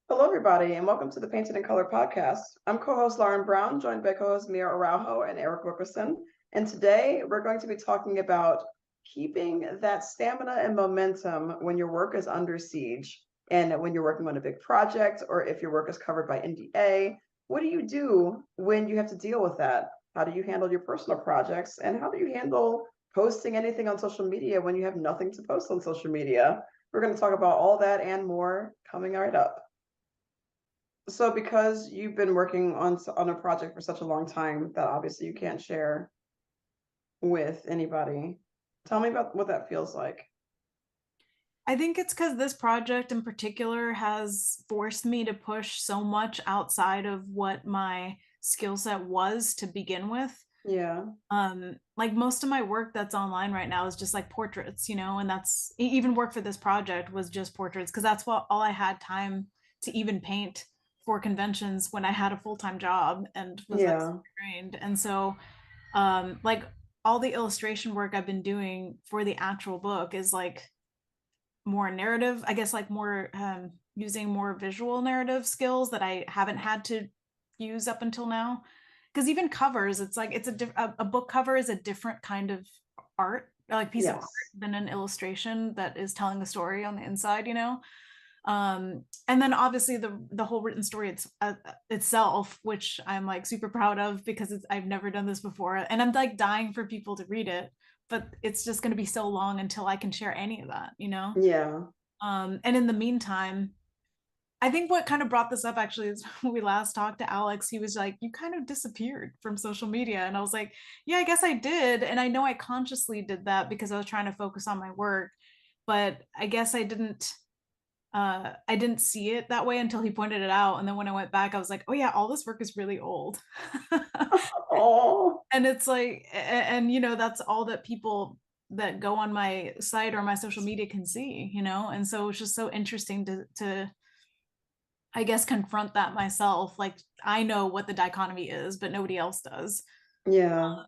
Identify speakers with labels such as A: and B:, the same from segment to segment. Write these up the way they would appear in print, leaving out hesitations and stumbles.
A: Hello, everybody, and welcome to the Painted in Color podcast. I'm co-host Lauren Brown, joined by co-host Mia Araujo and Eric Wilkerson. And today we're going to be talking about keeping that stamina and momentum when your work is under siege and when you're working on a big project or if your work is covered by NDA. What do you do when you have to deal with that? How do you handle your personal projects? And how do you handle posting anything on social media when you have nothing to post on social media? We're going to talk about all that and more coming right up. So because you've been working on a project for such a long time that obviously you can't share with anybody, tell me about what that feels like.
B: I think it's because this project in particular has forced me to push so much outside of what my skill set was to begin with.
A: Yeah,
B: Like most of my work that's online right now is just like portraits, and that's even work for this project was just portraits because that's what all I had time to even paint for conventions when I had a full-time job and was like
A: yeah,
B: super trained. And so like all the illustration work I've been doing for the actual book is like more narrative, I guess, like more using more visual narrative skills that I haven't had to use up until now. Because even covers, it's like a book cover is a different kind of art, like piece of art
A: yes,
B: than an illustration that is telling a story on the inside. And then obviously the whole written story itself, which I'm like super proud of because I've never done this before, and I'm like dying for people to read it, but it's just going to be so long until I can share any of that.
A: yeah.
B: And in the meantime, I think what kind of brought this up actually is when we last talked to Alex. He was like, "You kind of disappeared from social media," and I was like, "Yeah, I guess I did." And I know I consciously did that because I was trying to focus on my work, but I guess I didn't see it that way until he pointed it out. And then when I went back, I was like, oh yeah, all this work is really old.
A: Oh,
B: And it's like, and that's all that people that go on my site or my social media can see. And so it's just so interesting to I guess confront that myself. Like I know what the dichotomy is, but nobody else does.
A: yeah.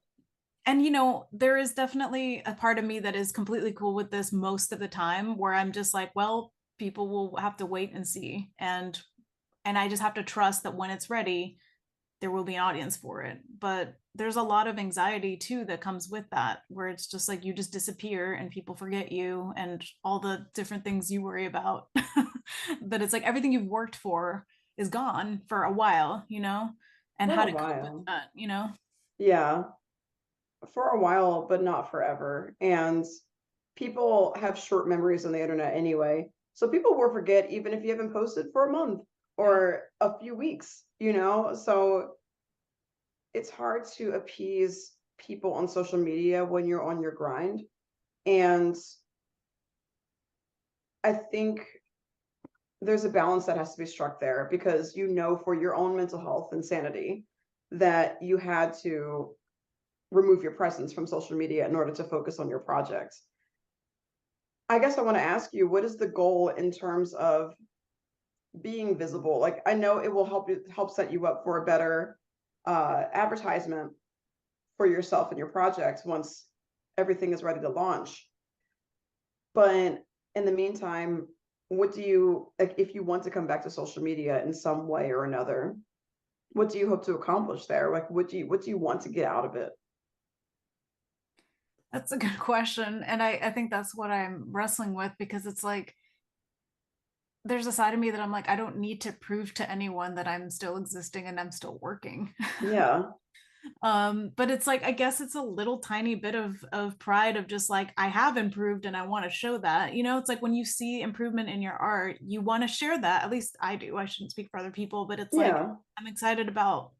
B: And there is definitely a part of me that is completely cool with this most of the time, where I'm just like, well, people will have to wait and see, and I just have to trust that when it's ready, there will be an audience for it. But there's a lot of anxiety too that comes with that, where it's just like you just disappear and people forget you and all the different things you worry about. But it's like everything you've worked for is gone for a while, and
A: For
B: how
A: a
B: to cope with
A: while.
B: that.
A: Yeah, for a while, but not forever. And people have short memories on the internet anyway. So people will forget even if you haven't posted for a month
B: Yeah.
A: or a few weeks. So it's hard to appease people on social media when you're on your grind. And I think there's a balance that has to be struck there because for your own mental health and sanity that you had to remove your presence from social media in order to focus on your project. I guess I want to ask you, what is the goal in terms of being visible? Like I know it will help set you up for a better advertisement for yourself and your project once everything is ready to launch. But in the meantime, what do you like if you want to come back to social media in some way or another? What do you hope to accomplish there? Like what do you want to get out of it?
B: That's a good question. And I think that's what I'm wrestling with because it's like there's a side of me that I'm like, I don't need to prove to anyone that I'm still existing and I'm still working.
A: Yeah.
B: But it's like I guess it's a little tiny bit of pride of just like I have improved and I want to show that. It's like when you see improvement in your art, you want to share that. At least I do. I shouldn't speak for other people, but it's like
A: Yeah.
B: I'm excited about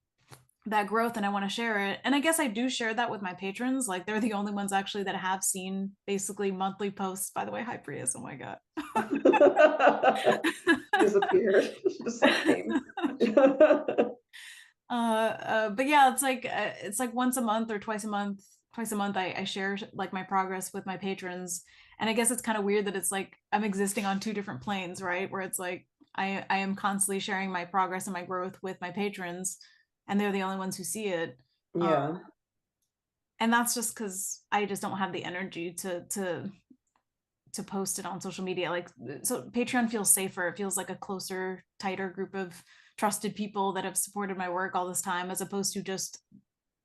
B: that growth and I want to share it. And I guess I do share that with my patrons. Like they're the only ones actually that have seen basically monthly posts. By the way, hi Prius. Oh my God.
A: Disappeared. Just like came.
B: But yeah, it's like once a month or twice a month I share like my progress with my patrons. And I guess it's kind of weird that it's like I'm existing on two different planes, right? Where it's like I am constantly sharing my progress and my growth with my patrons, and they're the only ones who see it. Um,
A: Yeah.
B: and that's just because I just don't have the energy to to post it on social media. Like, so Patreon feels safer. It feels like a closer, tighter group of trusted people that have supported my work all this time, as opposed to just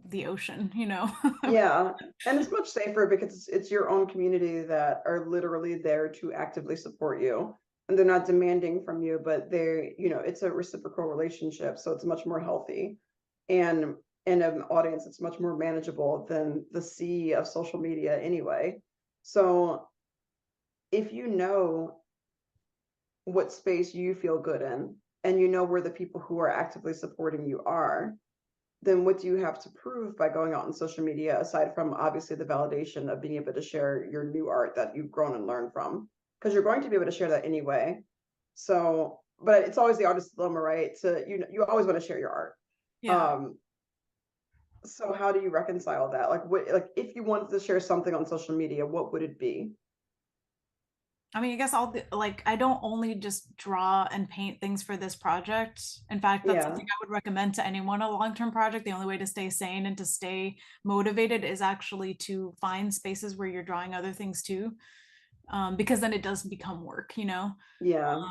B: the ocean, you know?
A: Yeah, and it's much safer because it's your own community that are literally there to actively support you. And they're not demanding from you, but it's a reciprocal relationship. So it's much more healthy. And in an audience, it's much more manageable than the sea of social media anyway. So if you know what space you feel good in, and you know where the people who are actively supporting you are, then what do you have to prove by going out on social media, aside from obviously the validation of being able to share your new art that you've grown and learned from? Because you're going to be able to share that anyway. So, but it's always the artist's dilemma, right? So you always want to share your art.
B: Yeah.
A: So how do you reconcile that? Like if you wanted to share something on social media, what would it be?
B: I mean, I guess I don't only just draw and paint things for this project. In fact, that's
A: Yeah.
B: something I would recommend to anyone a long-term project. The only way to stay sane and to stay motivated is actually to find spaces where you're drawing other things too. Because then it does become work, you know?
A: Yeah.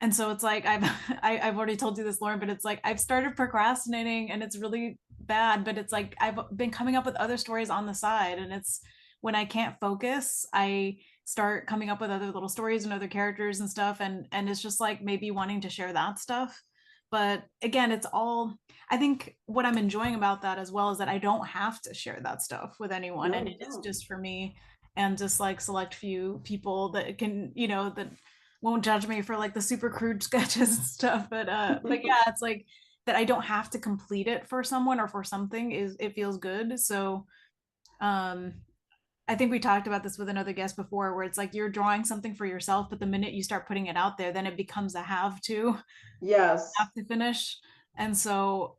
B: And so it's like I've already told you this, Lauren, but it's like I've started procrastinating and it's really bad, but it's like I've been coming up with other stories on the side, and it's when I can't focus, I start coming up with other little stories and other characters and stuff, and it's just like maybe wanting to share that stuff. But again, it's all, I think what I'm enjoying about that as well is that I don't have to share that stuff with anyone,
A: No,
B: and
A: you
B: it is
A: don't.
B: just for me and just like select few people that can, you know, that won't judge me for like the super crude sketches and stuff. But yeah, it's like that I don't have to complete it for someone or for something, is it feels good. So um I think we talked about this with another guest before, where it's like you're drawing something for yourself, but the minute you start putting it out there, then it becomes a
A: Yes.
B: have to finish. And so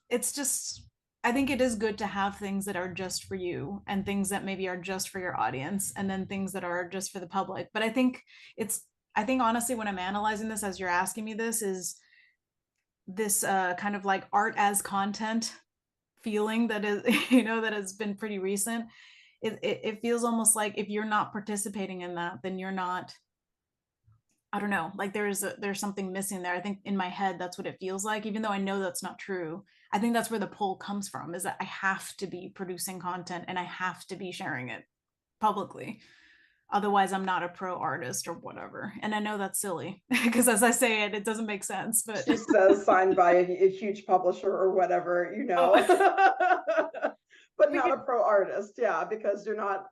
B: it's just, I think it is good to have things that are just for you and things that maybe are just for your audience, and then things that are just for the public. But it's I think honestly, when I'm analyzing this as you're asking me this, is this kind of like art as content feeling that is you know, that has been pretty recent. It feels almost like if you're not participating in that, then you're not, I don't know, like there's something missing there. I think in my head that's what it feels like, even though I know that's not true. I think that's where the pull comes from, is that I have to be producing content and I have to be sharing it publicly. Otherwise, I'm not a pro artist or whatever. And I know that's silly because as I say it, it doesn't make sense. But
A: She says signed by a huge publisher or whatever,
B: oh,
A: but not a pro artist. Yeah, because you're not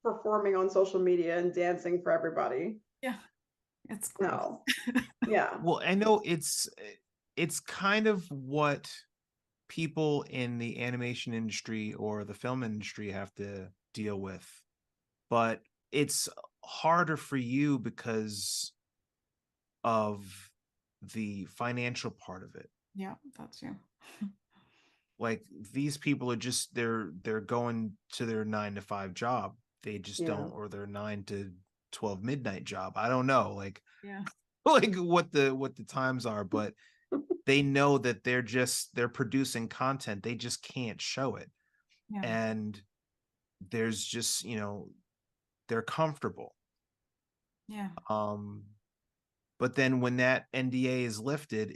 A: performing on social media and dancing for everybody.
B: yeah, it's gross.
A: No. Yeah.
C: Well, I know it's kind of what people in the animation industry or the film industry have to deal with, but it's harder for you because of the financial part of it.
B: Yeah, that's you.
C: Like these people are just they're going to their 9 to 5 job. They just
A: Yeah.
C: don't, or their 9 to 12 midnight job. I don't know, like
B: Yeah.
C: like what the times are, but they know that they're producing content. They just can't show it.
B: Yeah.
C: And there's just, they're comfortable.
B: Yeah.
C: But then when that NDA is lifted,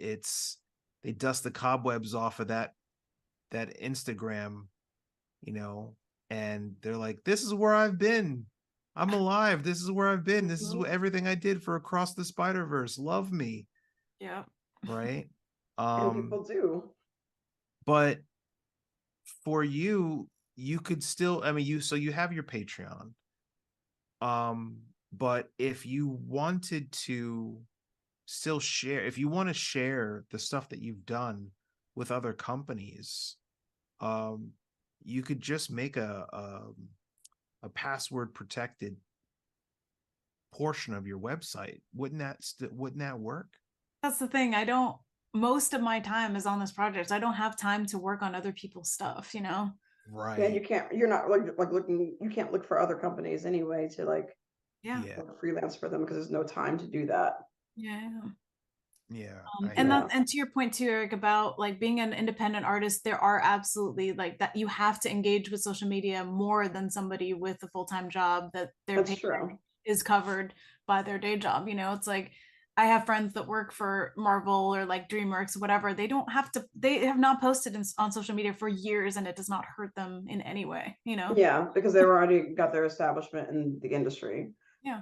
C: they dust the cobwebs off of that Instagram, and they're like, this is where I've been. I'm alive. This is where I've been. This is everything I did for Across the Spider-Verse. Love me.
B: Yeah.
C: Right.
A: And people do.
C: But for you could still, I mean, you have your Patreon. But if you wanted to still share, if you want to share the stuff that you've done with other companies, you could just make a password protected portion of your website. Wouldn't that work?
B: That's the thing. Most of my time is on this project. I don't have time to work on other people's stuff, you know?
C: Right.
A: Yeah, you're not like looking, you can't look for other companies anyway to
B: Yeah.
A: freelance for them because there's no time to do that.
B: Yeah.
C: Yeah.
B: And to your point too, Eric, about like being an independent artist, there are absolutely like that you have to engage with social media more than somebody with a full-time job that their
A: That's true.
B: is covered by their day job. You know, it's like I have friends that work for Marvel or like DreamWorks, whatever. They don't have to, they have not posted on social media for years, and it does not hurt them in any way, you know?
A: Yeah, because they've already got their establishment in the industry.
B: Yeah.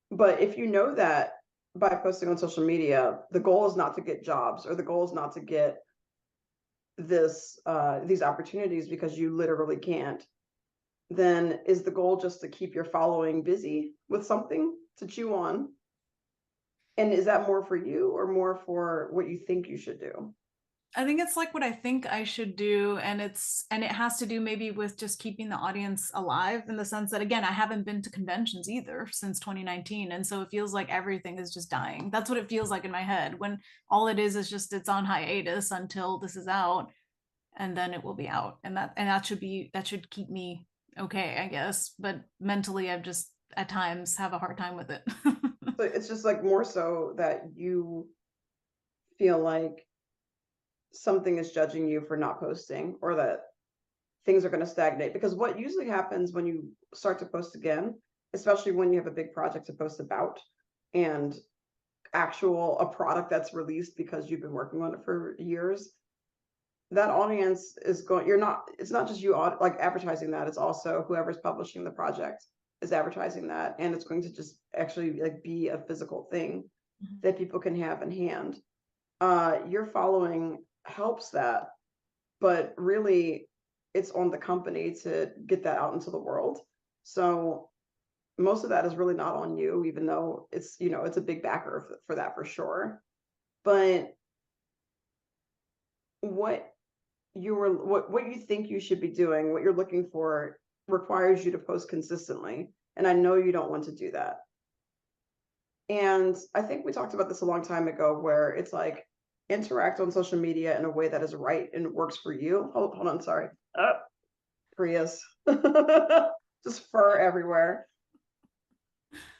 A: But if you know that by posting on social media, the goal is not to get jobs, or the goal is not to get these opportunities because you literally can't, then is the goal just to keep your following busy with something to chew on? And is that more for you or more for what you think you should do?
B: I think it's like what I think I should do, and it has to do maybe with just keeping the audience alive, in the sense that, again, I haven't been to conventions either since 2019, and so it feels like everything is just dying. That's what it feels like in my head, when all it is just it's on hiatus until this is out, and then it will be out, and that should keep me okay, I guess. But mentally, I've just at times have a hard time with it.
A: So it's just like more so that you feel like something is judging you for not posting, or that things are going to stagnate. Because what usually happens when you start to post again, especially when you have a big project to post about, and a product that's released because you've been working on it for years, that audience is going, it's not just you like advertising that, it's also whoever's publishing the project is advertising that, and it's going to just actually like be a physical thing that people can have in hand. Your following helps that, but really it's on the company to get that out into the world. So most of that is really not on you, even though it's, it's a big backer for that for sure. But what you think you should be doing, what you're looking for, requires you to post consistently. And I know you don't want to do that. And I think we talked about this a long time ago, where it's like, interact on social media in a way that is right and works for you. Hold on, sorry. Prius. Just fur everywhere.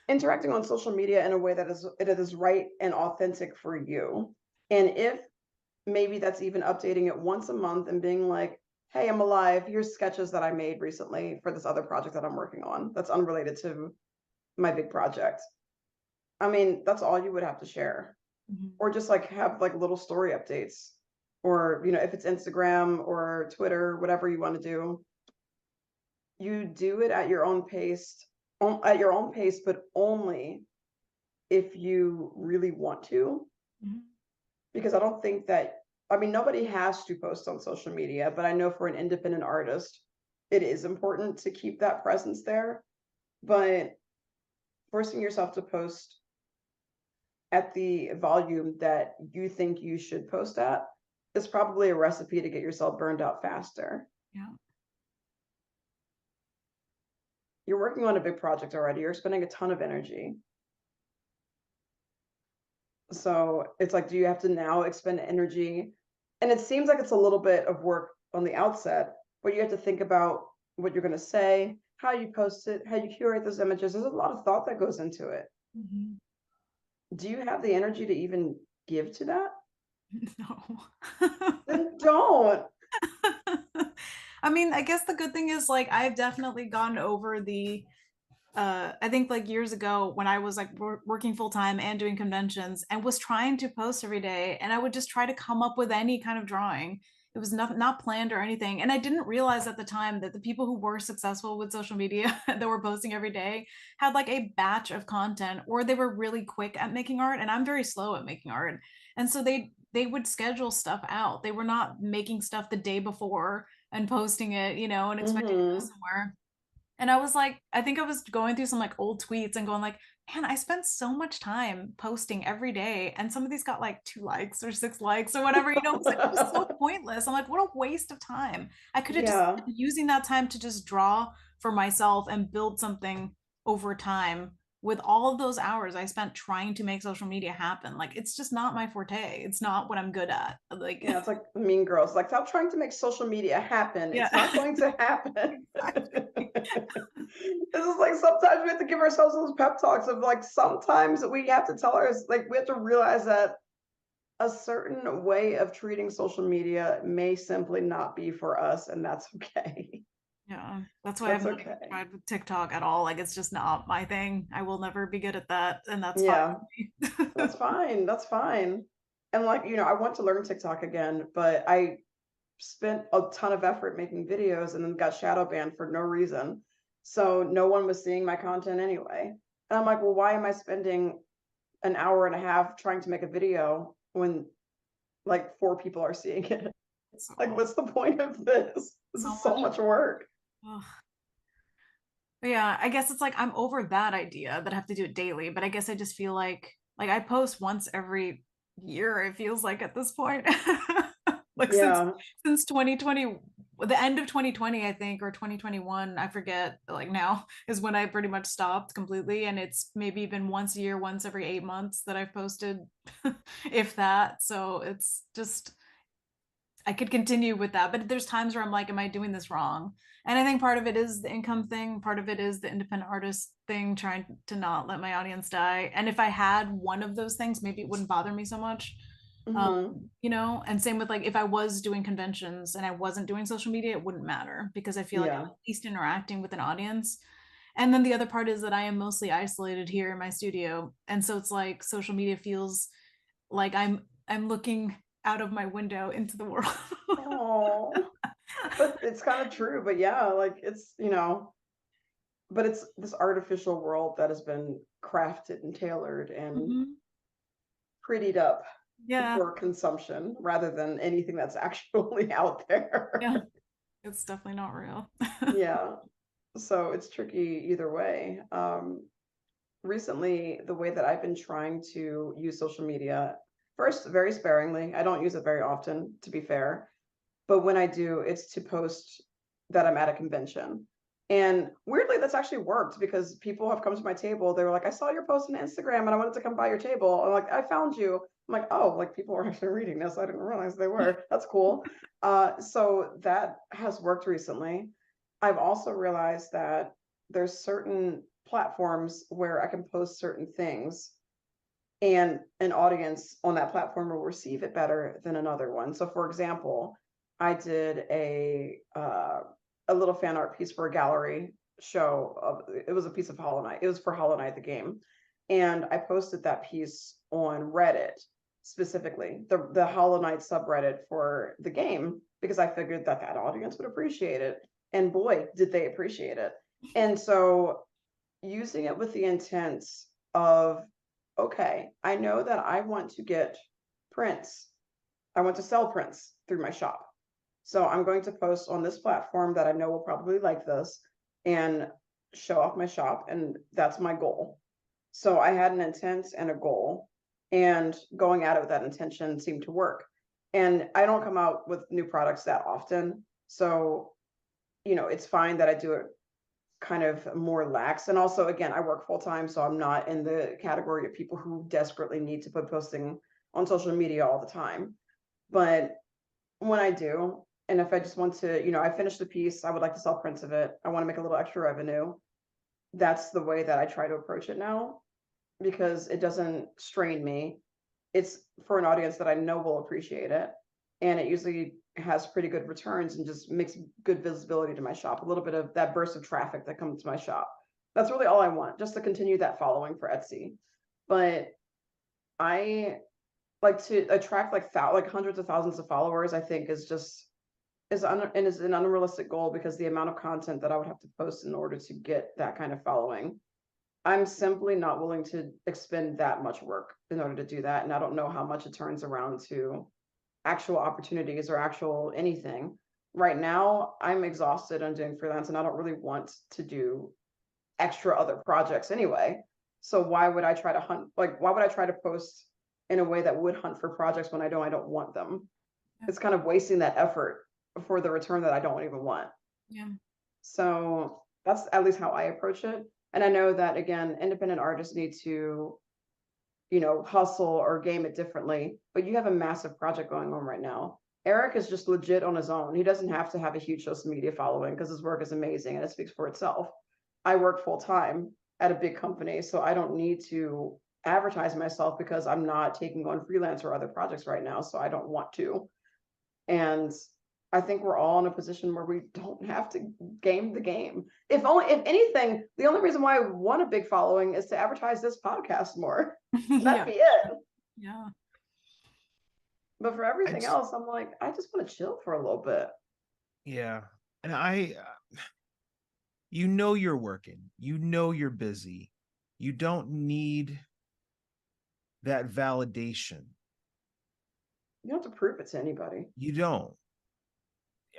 A: Interacting on social media in a way that is right and authentic for you. And if maybe that's even updating it once a month and being like, hey, I'm alive. Here's sketches that I made recently for this other project that I'm working on that's unrelated to my big project. I mean, that's all you would have to share. Or just like have like little story updates, or if it's Instagram or Twitter, whatever you want to do, you do it at your own pace, but only if you really want to. Because I don't think that, nobody has to post on social media, but I know for an independent artist, it is important to keep that presence there. But forcing yourself to post at the volume that you think you should post at is probably a recipe to get yourself burned out faster.
B: Yeah.
A: You're working on a big project already. You're spending a ton of energy. So it's like, do you have to now expend energy? And it seems like it's a little bit of work on the outset, but you have to think about what you're going to say, how you post it, how you curate those images. There's a lot of thought that goes into it. Do you have the energy to even give to that?
B: No.
A: Then don't.
B: I mean, I guess the good thing is, like, I've definitely gone over the I think like years ago when I was like working full time and doing conventions and was trying to post every day, and I would just try to come up with any kind of drawing. It was not planned or anything. And I didn't realize at the time that the people who were successful with social media that were posting every day had like a batch of content, or they were really quick at making art. And I'm very slow at making art. And so they would schedule stuff out. They were not making stuff the day before and posting it, and expecting to go somewhere. And I was like, I think I was going through some like old tweets and going like, man, I spent so much time posting every day, and some of these got like 2 likes or 6 likes or whatever, it was so pointless. I'm like, what a waste of time. I could have just been using that time to just draw for myself and build something over time. With all of those hours I spent trying to make social media happen, like, it's just not my forte. It's not what I'm good at. Like,
A: yeah, it's like Mean Girls. Like, stop trying to make social media happen.
B: Yeah.
A: It's not going to happen. This is like, sometimes we have to give ourselves those pep talks of like, sometimes we have to tell ourselves, like, we have to realize that a certain way of treating social media may simply not be for us, and that's okay.
B: Yeah, that's why I've
A: That's
B: not
A: okay.
B: tried with TikTok at all. Like, it's just not my thing. I will never be good at that, and that's fine
A: Yeah,
B: with me.
A: that's fine. That's fine. And like, I want to learn TikTok again, but I spent a ton of effort making videos and then got shadow banned for no reason. So no one was seeing my content anyway. And I'm like, well, why am I spending an hour and a half trying to make a video when like 4 people are seeing it? Like,
B: So,
A: what's the point of this? This
B: so
A: is so
B: much.
A: much work.
B: Ugh. But yeah, I guess it's like I'm over that idea that I have to do it daily, but I guess I just feel like I post once every year, it feels like at this point. Like
A: Yeah.
B: since 2020, the end of 2020, I think, or 2021, I forget, like now is when I pretty much stopped completely. And it's maybe been once a year, once every 8 months that I've posted, if that. So it's just I could continue with that, but there's times where I'm like, am I doing this wrong? And I think part of it is the income thing, part of it is the independent artist thing, trying to not let my audience die. And if I had one of those things, maybe it wouldn't bother me so much.
A: Hmm.
B: And same with like if I was doing conventions and I wasn't doing social media, it wouldn't matter because I feel like I'm
A: Yeah.
B: at least interacting with an audience. And then the other part is that I am mostly isolated here in my studio. And so it's like social media feels like I'm looking out of my window into the world.
A: Oh, but it's kind of true. But yeah, like but it's this artificial world that has been crafted and tailored and
B: Mhm.
A: prettied up
B: Yeah,
A: for consumption rather than anything that's actually out there.
B: yeah, it's definitely not real.
A: Yeah. So it's tricky either way. Recently, the way that I've been trying to use social media, first, very sparingly. I don't use it very often, to be fair. But when I do, it's to post that I'm at a convention. And weirdly, that's actually worked because people have come to my table. They were like, I saw your post on Instagram and I wanted to come by your table. I'm like, I found you. I'm like, oh, like people are actually reading this. I didn't realize they were. That's cool. So that has worked recently. I've also realized that there's certain platforms where I can post certain things and an audience on that platform will receive it better than another one. So for example, I did a little fan art piece for a gallery show of it was a piece of Hollow Knight. It was for Hollow Knight the game. And I posted that piece on Reddit, specifically, the Hollow Knight subreddit for the game, because I figured that that audience would appreciate it. And boy, did they appreciate it. And so using it with the intent of, okay, I know that I want to get prints. I want to sell prints through my shop. So I'm going to post on this platform that I know will probably like this and show off my shop. And that's my goal. So I had an intent and a goal, and going at it with that intention seemed to work. And I don't come out with new products that often. So, it's fine that I do it kind of more lax. And also, again, I work full time, so I'm not in the category of people who desperately need to put posting on social media all the time. But when I do, and if I just want to, I finish the piece, I would like to sell prints of it. I want to make a little extra revenue. That's the way that I try to approach it now because it doesn't strain me. It's for an audience that I know will appreciate it. And it usually has pretty good returns and just makes good visibility to my shop, a little bit of that burst of traffic that comes to my shop. That's really all I want, just to continue that following for Etsy. But I like to attract like hundreds of thousands of followers, I think is an unrealistic goal because the amount of content that I would have to post in order to get that kind of following. I'm simply not willing to expend that much work in order to do that. And I don't know how much it turns around to actual opportunities or actual anything. Right now, I'm exhausted on doing freelance and I don't really want to do extra other projects anyway. So why would I try to hunt? Like, why would I try to post in a way that would hunt for projects when I don't want them?
B: Yeah.
A: It's kind of wasting that effort for the return that I don't even want.
B: Yeah.
A: So that's at least how I approach it. And I know that again, independent artists need to, hustle or game it differently, but you have a massive project going on right now. Eric is just legit on his own. He doesn't have to have a huge social media following because his work is amazing and it speaks for itself. I work full time at a big company, so I don't need to advertise myself because I'm not taking on freelance or other projects right now, so I don't want to. And I think we're all in a position where we don't have to game the game. If anything, the only reason why I want a big following is to advertise this podcast more. That'd be it.
B: Yeah.
A: But for everything else, I'm like, I just want to chill for a little bit.
C: Yeah. And you know you're working. You know you're busy. You don't need that validation.
A: You don't have to prove it to anybody.
C: You don't.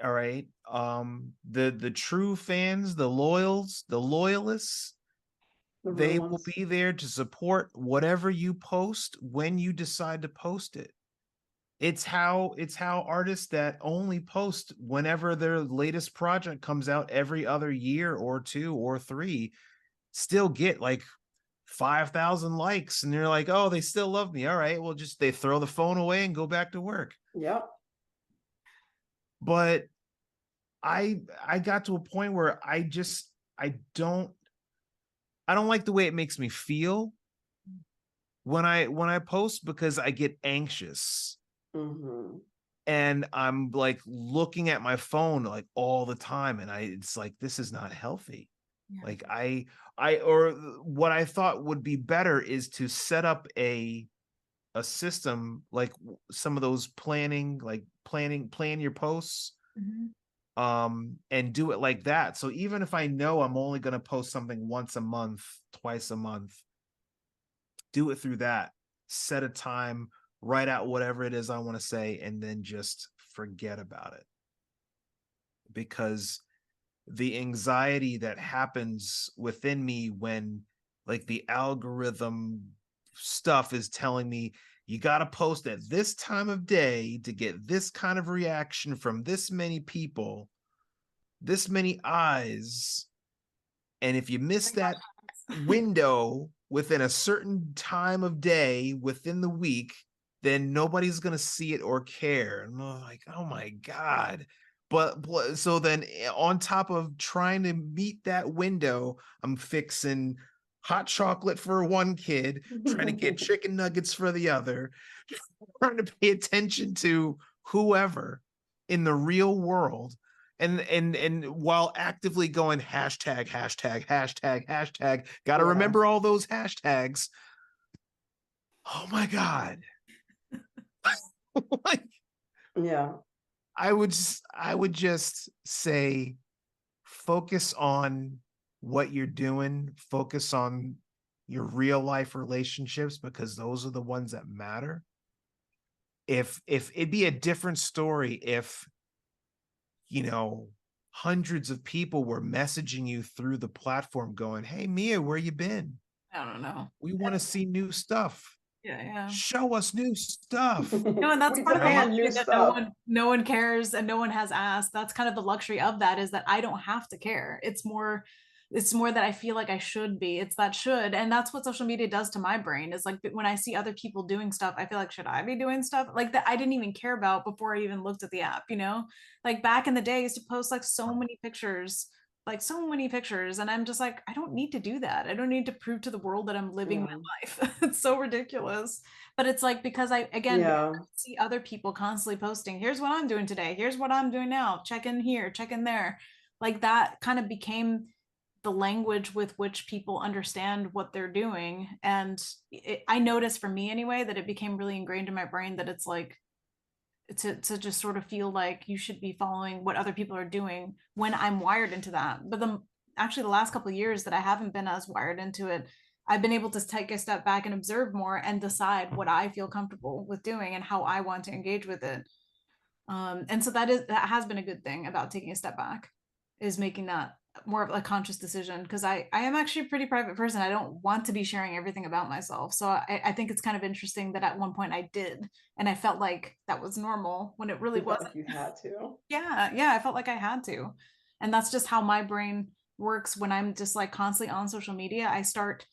C: All right. The true fans, the loyalists, they will be there to support whatever you post when you decide to post it. It's how artists that only post whenever their latest project comes out every other year or 2 or 3 still get like 5,000 likes, and they're like, oh, they still love me. All right, well, just they throw the phone away and go back to work.
A: Yep.
C: But I got to a point where I don't like the way it makes me feel when I post, because I get anxious.
A: Mm-hmm.
C: And I'm like looking at my phone like all the time, and it's like, this is not healthy. Yeah. Like or what I thought would be better is to set up a system, like some of those plan your posts, and do it like that. So even if I know I'm only going to post something once a month, twice a month, do it through that. Set a time, write out whatever it is I want to say, and then just forget about it. Because the anxiety that happens within me when like the algorithm stuff is telling me you got to post at this time of day to get this kind of reaction from this many people, this many eyes. And if you miss that window within a certain time of day within the week, then nobody's going to see it or care. And I'm like, oh my God. But so then on top of trying to meet that window, I'm fixing hot chocolate for one kid, trying to get chicken nuggets for the other, trying to pay attention to whoever in the real world. And while actively going hashtag, gotta remember all those hashtags. Oh my God. Like,
A: yeah.
C: I would just say, focus on what you're doing, focus on your real life relationships, because those are the ones that matter. If it'd be a different story if, you know, hundreds of people were messaging you through the platform going, hey, Mia, where you been?
B: I don't know.
C: We want to see new stuff.
B: Yeah.
C: Show us new stuff.
B: No, and that's part of the luxury that no one cares and no one has asked. That's kind of the luxury of that, is that I don't have to care. It's more that I feel like I should be. It's that should. And that's what social media does to my brain, is like when I see other people doing stuff, I feel like, should I be doing stuff like that I didn't even care about before I even looked at the app, you know? Like back in the day, I used to post like so many pictures, and I'm just like, I don't need to do that. I don't need to prove to the world that I'm living my life. It's so ridiculous. But it's like, because I see other people constantly posting, here's what I'm doing today, here's what I'm doing now, check in here, check in there. Like that kind of became the language with which people understand what they're doing. And I noticed, for me anyway, that it became really ingrained in my brain that it's like, to just sort of feel like you should be following what other people are doing when I'm wired into that. But actually the last couple of years that I haven't been as wired into it, I've been able to take a step back and observe more and decide what I feel comfortable with doing and how I want to engage with it. And so that has been a good thing about taking a step back, is making that more of a conscious decision, because I am actually a pretty private person. I don't want to be sharing everything about myself. So I think it's kind of interesting that at one point I did, and I felt like that was normal when it really wasn't.
A: Like you had to.
B: Yeah, I felt like I had to. And that's just how my brain works when I'm just like constantly on social media. I start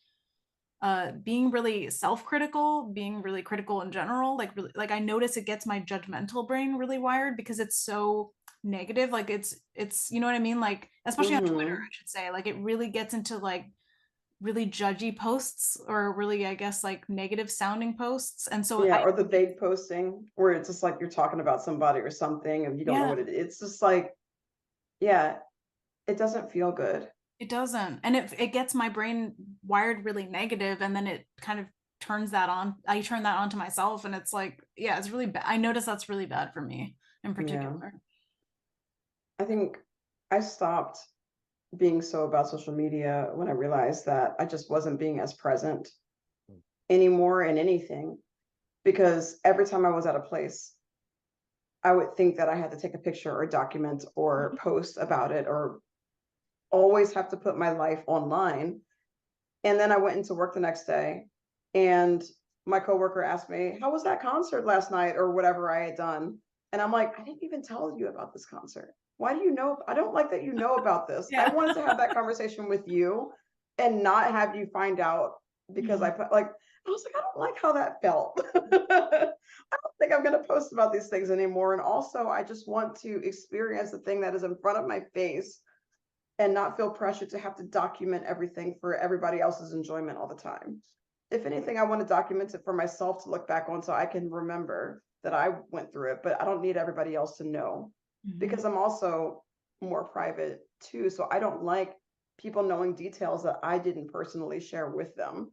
B: being really self-critical, being really critical in general. Like I notice it gets my judgmental brain really wired, because it's so negative. Like it's you know what I mean? Like especially on Twitter, I should say. Like it really gets into like really judgy posts, or really, I guess, like negative sounding posts. And so
A: Yeah, or the vague posting where it's just like you're talking about somebody or something and you don't know
B: yeah,
A: what it's just like, yeah, it doesn't feel good.
B: it doesn't. And it gets my brain wired really negative, and then it kind of turns that on. I turn that on to myself, and it's like, yeah, it's really bad. I notice that's really bad for me in
A: Yeah.
B: particular.
A: I think I stopped being so about social media when I realized that I just wasn't being as present anymore in anything, because every time I was at a place, I would think that I had to take a picture or document or post about it or always have to put my life online. And then I went into work the next day and my coworker asked me, "How was that concert last night?" or whatever I had done. And I'm like, "I didn't even tell you about this concert. Why do you know? I don't like that you know about this. I
B: Yeah.
A: wanted to have that conversation with you and not have you find out because I put like, I was like, I don't like how that felt. I don't think I'm going to post about these things anymore. And also, I just want to experience the thing that is in front of my face and not feel pressured to have to document everything for everybody else's enjoyment all the time. If anything, I want to document it for myself to look back on so I can remember that I went through it, but I don't need everybody else to know because I'm also more private too. So I don't like people knowing details that I didn't personally share with them.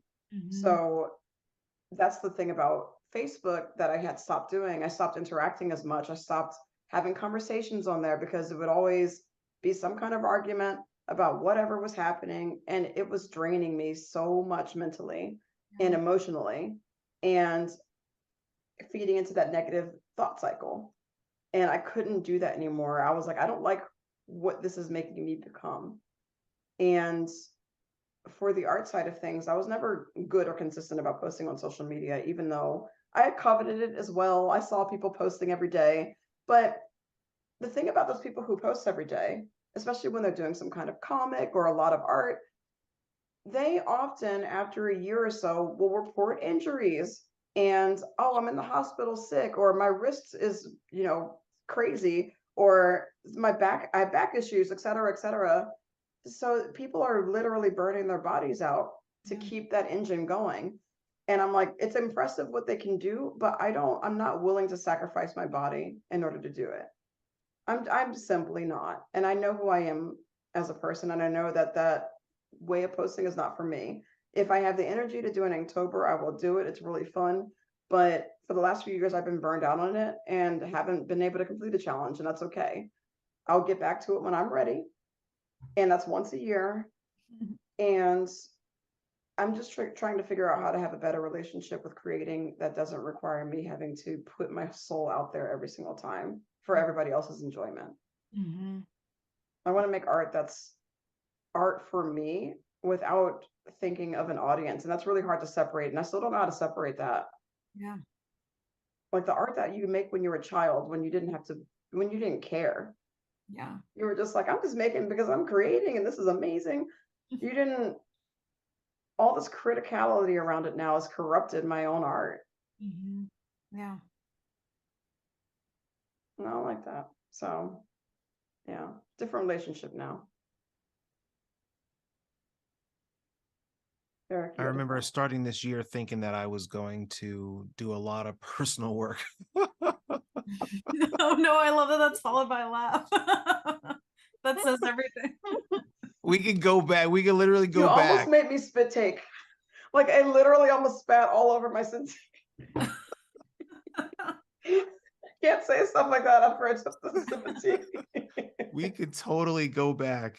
A: So that's the thing about Facebook that I had stopped doing. I stopped interacting as much. I stopped having conversations on there because it would always be some kind of argument about whatever was happening. And it was draining me so much mentally and emotionally and feeding into that negative thought cycle. And I couldn't do that anymore. I was like, I don't like what this is making me become. And for the art side of things, I was never good or consistent about posting on social media, even though I had coveted it as well. I saw people posting every day. But the thing about those people who post every day, especially when they're doing some kind of comic or a lot of art, they often, after a year or so, will report injuries and, oh, I'm in the hospital sick, or my wrist is, crazy, or I have back issues, et cetera, et cetera. So people are literally burning their bodies out to keep that engine going. And I'm like, it's impressive what they can do, but I'm not willing to sacrifice my body in order to do it. I'm simply not. And I know who I am as a person, and I know that that way of posting is not for me. If I have the energy to do an Inktober, I will do it. It's really fun. But for the last few years, I've been burned out on it and haven't been able to complete a challenge, and that's okay. I'll get back to it when I'm ready. And that's once a year. And I'm just trying to figure out how to have a better relationship with creating that doesn't require me having to put my soul out there every single time for everybody else's enjoyment. I want to make art that's art for me without thinking of an audience. And that's really hard to separate. And I still don't know how to separate that.
B: Yeah.
A: Like the art that you make when you were a child, when you didn't care.
B: Yeah.
A: You were just like, I'm just making because I'm creating and this is amazing. You didn't, all this criticality around it now has corrupted my own art.
B: Yeah.
A: And I don't like that. So yeah, different relationship now. Eric,
C: I remember starting this year thinking that I was going to do a lot of personal work.
B: Oh no, I love that that's followed by a laugh. That says everything.
C: We could go back. We could literally
A: You
C: go back.
A: almost made me spit take. Like I literally almost spat all over my sentence. Can't say stuff like that after I took the sympathy.
C: We could totally go back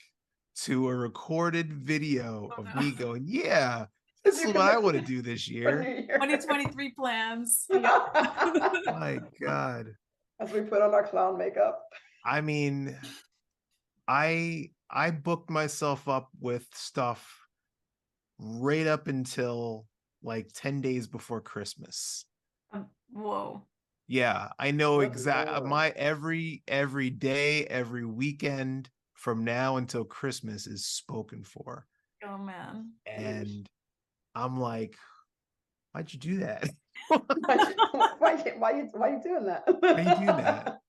C: to a recorded video of me going, yeah, this is what I want to do this year.
B: 2023 plans.
C: My God.
A: As we put on our clown makeup.
C: I mean, I booked myself up with stuff right up until like 10 days before Christmas.
B: Whoa.
C: Yeah, I know exactly my every day, every weekend from now until Christmas is spoken for.
B: Oh man.
C: And I'm like, why'd you do that?
A: why you doing that?
C: Why you do that?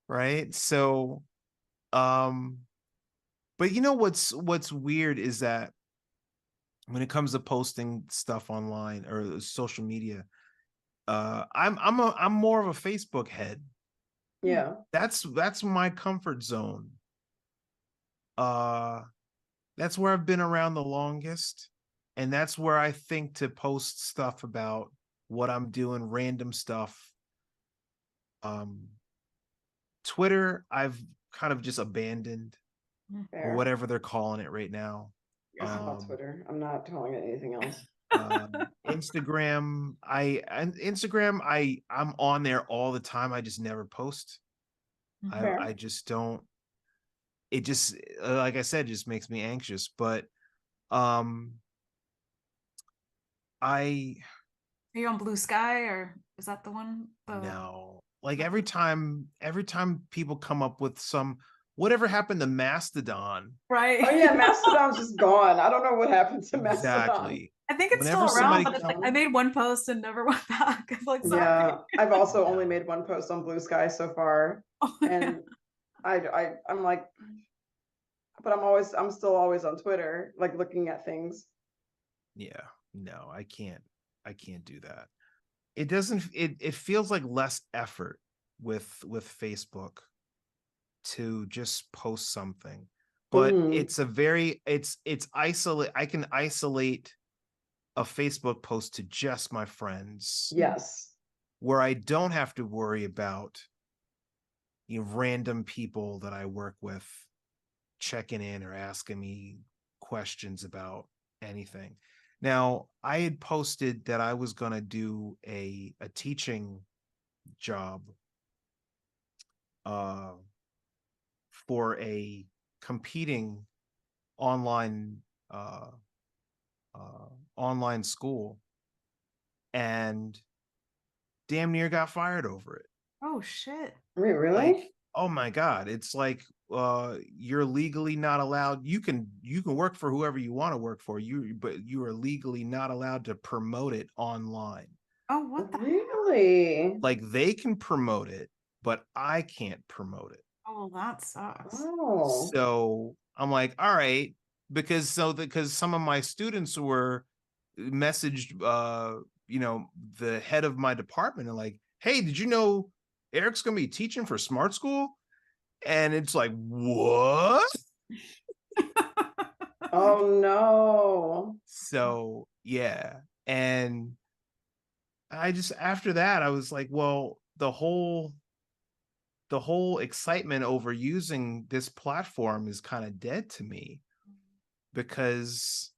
C: Right? So but you know what's weird is that when it comes to posting stuff online or social media, I'm more of a Facebook head.
A: Yeah.
C: That's my comfort zone. That's where I've been around the longest, and that's where I think to post stuff about what I'm doing, random stuff. Twitter, I've kind of just abandoned, or
A: Fair.
C: whatever they're calling it right now.
A: It's about Twitter. I'm not calling it anything else.
C: Instagram, I'm on there all the time. I just never post.
A: Fair.
C: I just don't. It just, like I said, just makes me anxious. But I
B: Are you on Blue Sky, or is that the one?
C: no, like every time people come up with whatever happened to Mastodon.
B: Right.
A: Oh yeah, Mastodon's just gone. I don't know what happened to Mastodon.
C: Exactly.
B: I think it's
C: Whenever
B: still around,
C: somebody
B: but it's like I made one post and never went back. I'm like, sorry.
A: Yeah, I've also only
C: No.
A: made one post on Blue Sky so far,
B: Oh, yeah.
A: and I'm like, but I'm still always on Twitter, like looking at things.
C: Yeah, no, I can't do that. It doesn't, it feels like less effort with Facebook to just post something. But
A: Mhm.
C: it's isolate. I can isolate a Facebook post to just my friends,
A: Yes.
C: where I don't have to worry about random people that I work with checking in or asking me questions about anything. Now, I had posted that I was going to do a teaching job for a competing online online school, and damn near got fired over it.
B: Oh shit.
A: Wait, really?
C: Like, oh my God, it's like you're legally not allowed. You can work for whoever you want to work for, but you are legally not allowed to promote it online.
B: Oh, what the hell?
A: Really?
C: Like, they can promote it, but I can't promote it.
B: Oh, that sucks.
A: Oh.
C: So I'm like, all right, because some of my students were messaged the head of my department and like, hey, did you know Eric's gonna be teaching for Smart School? And it's like, what?
A: Oh no.
C: So yeah. And I just, after that, I was like, well, the whole excitement over using this platform is kind of dead to me, because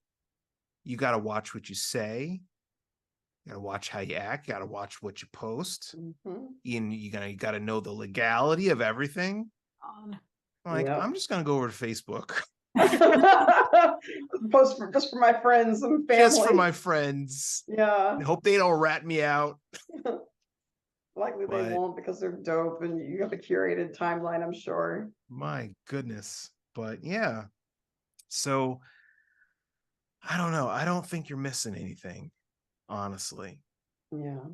C: you got to watch what you say, you got to watch how you act, you got to watch what you post.
A: Mhm.
C: You got to know the legality of everything.
B: Um,
C: I'm like,
A: Yep.
C: I'm just gonna go over to Facebook.
A: Post just for my friends and family.
C: Just for my friends.
A: Yeah.
C: I hope they don't rat me out.
A: Likely they
C: But
A: won't, because they're dope and you have a curated timeline, I'm sure.
C: my goodness. But yeah. So I don't know. I don't think you're missing anything, honestly.
A: Yeah.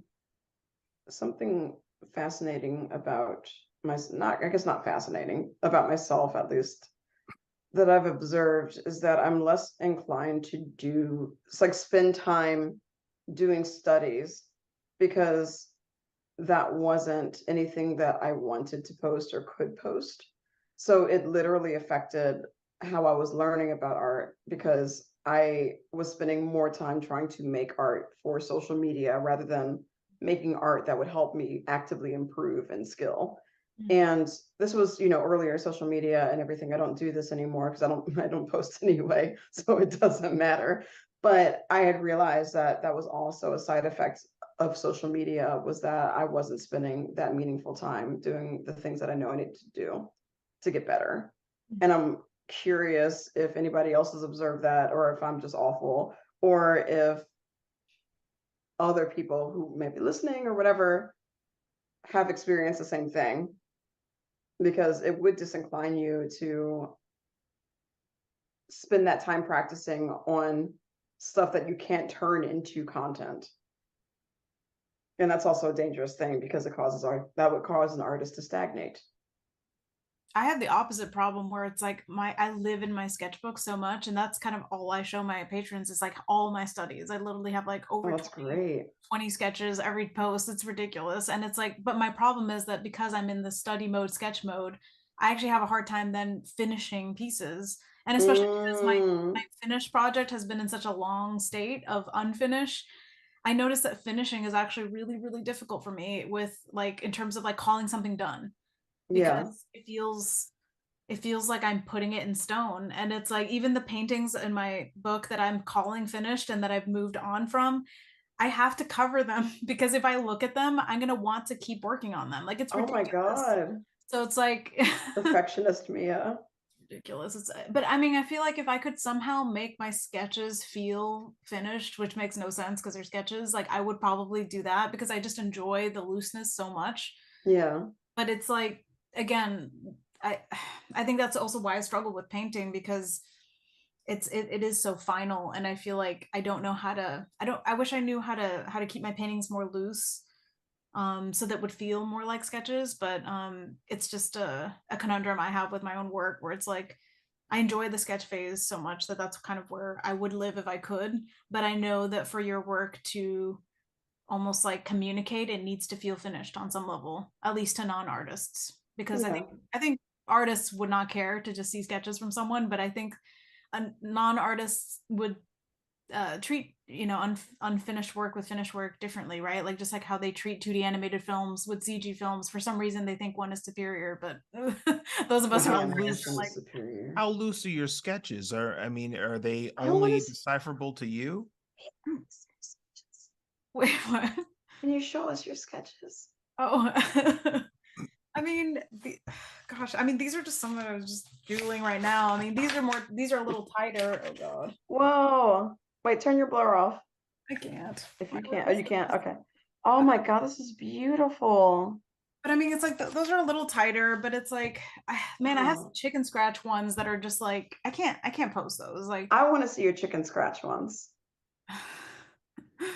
A: Something fascinating about not, I guess not fascinating, about myself at least, that I've observed is that I'm less inclined to spend time doing studies, because that wasn't anything that I wanted to post or could post. So it literally affected how I was learning about art, because I was spending more time trying to make art for social media rather than making art that would help me actively improve in skill. And this was, earlier social media and everything. I don't do this anymore because I don't post anyway, so it doesn't matter. But I had realized that that was also a side effect of social media, was that I wasn't spending that meaningful time doing the things that I know I need to do to get better. And I'm curious if anybody else has observed that, or if I'm just awful, or if other people who may be listening or whatever have experienced the same thing, because it would disincline you to spend that time practicing on stuff that you can't turn into content. And that's also a dangerous thing, because that would cause an artist to stagnate.
B: I have the opposite problem where it's like I live in my sketchbook so much, and that's kind of all I show my patrons is like all my studies. I literally have like
A: Oh,
B: over
A: that's
B: 20,
A: great.
B: 20 sketches every post. It's ridiculous. And it's like, but my problem is that because I'm in the study mode, sketch mode, I actually have a hard time then finishing pieces. And especially because my finished project has been in such a long state of unfinished, I noticed that finishing is actually really, really difficult for me with like in terms of like calling something done,
A: Yeah.
B: because it feels like I'm putting it in stone. And it's like even the paintings in my book that I'm calling finished and that I've moved on from, I have to cover them because if I look at them, I'm gonna want to keep working on them. Like it's
A: Oh my
B: ridiculous.
A: God.
B: So it's like
A: Perfectionist Mia.
B: ridiculous. But I mean, I feel like if I could somehow make my sketches feel finished, which makes no sense because they're sketches, like I would probably do that because I just enjoy the looseness so much.
A: Yeah.
B: But it's like, again, I I think that's also why I struggle with painting, because it is so final, and I feel like I don't know how to I wish I knew how to keep my paintings more loose, so that would feel more like sketches. But it's just a conundrum I have with my own work where it's like I enjoy the sketch phase so much that that's kind of where I would live if I could. But I know that for your work to almost like communicate, it needs to feel finished on some level, at least to non-artists, because
A: Yeah.
B: I think artists would not care to just see sketches from someone, but I think a non-artists would treat unfinished work with finished work differently, right? Like just like how they treat 2D animated films with CG films. For some reason they think one is superior, but those of us who
C: How
B: are
A: Wow,
C: loose?
B: artists are
A: Wilkerson is
B: like,
A: superior.
C: How loose are your sketches? Are they
A: I want
C: only
A: to
C: decipherable to you?
B: wait, what?
A: Can you show us your sketches?
B: Oh, I mean, gosh, I mean, these are just some that I was just doodling right now. I mean, these are a little tighter. Oh God,
A: Whoa. Wait, turn your blur off
B: I can't.
A: if you can. Oh, you can't. Okay. Oh my God, this is beautiful.
B: But I mean, it's like those are a little tighter, but it's like, man, I have some
A: Wow.
B: chicken scratch ones that are just like, I can't post those. Like,
A: I want to see your chicken scratch ones,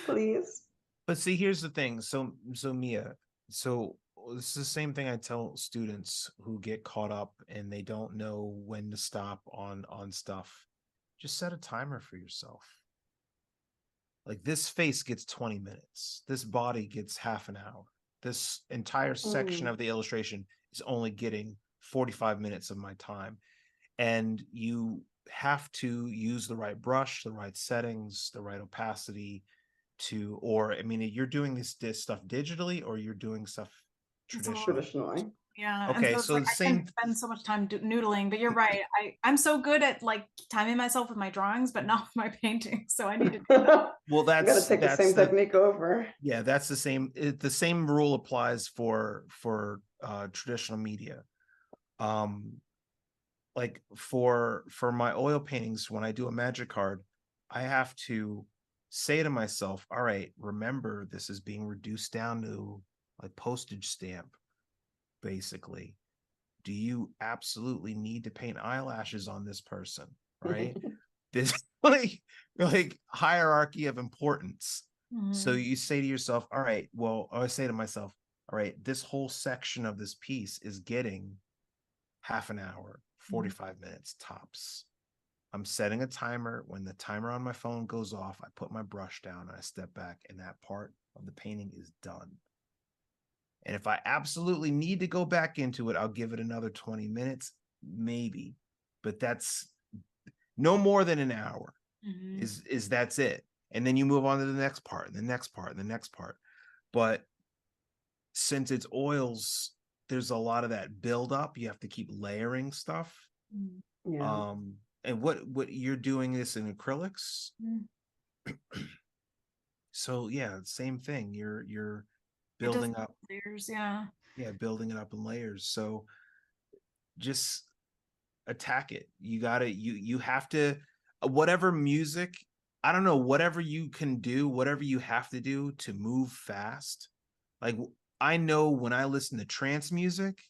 A: please.
C: But see, here's the thing. So Mia, so it's the same thing I tell students who get caught up and they don't know when to stop on stuff. Just set a timer for yourself. Like this face gets 20 minutes. This body gets half an hour. This entire section of the illustration is only getting 45 minutes of my time. And you have to use the right brush, the right settings, the right opacity to, or I mean, you're doing this stuff digitally or you're doing stuff traditionally.
A: Traditionally.
B: yeah. And
C: Okay,
B: so it's
C: so
B: like
C: the
B: I can
C: same.
B: spend so much time noodling, but you're right. I'm so good at like timing myself with my drawings, but not with my painting. So I need to do that.
C: Well,
A: You got to take the same technique over.
C: yeah, that's the same. The same rule applies for traditional media. Um, like for my oil paintings, when I do a magic card, I have to say to myself, all right, remember this is being reduced down to like postage stamp, basically. Do you absolutely need to paint eyelashes on this person? Right? This like hierarchy of importance. So
B: Mhm.
C: you say to yourself, all right, well, I say to myself, all right, this whole section of this piece is getting half an hour, 45 minutes tops. I'm setting a timer. When the timer on my phone goes off, I put my brush down and I step back, and that part of the painting is done. And if I absolutely need to go back into it, I'll give it another 20 minutes, maybe. But that's no more than an hour.
B: Mhm.
C: Is that's it. And then you move on to the next part, and the next part, and the next part. But since it's oils, there's a lot of that build up. You have to keep layering stuff.
B: Mhm.
A: Yeah.
C: And what you're doing this in acrylics.
B: Mhm.
C: So yeah, same thing. You're
B: It does
C: building up,
B: layers, yeah.
C: yeah, building it up in layers. So just attack it. You have to, whatever music, I don't know, whatever you can do, whatever you have to do to move fast. Like I know when I listen to trance music,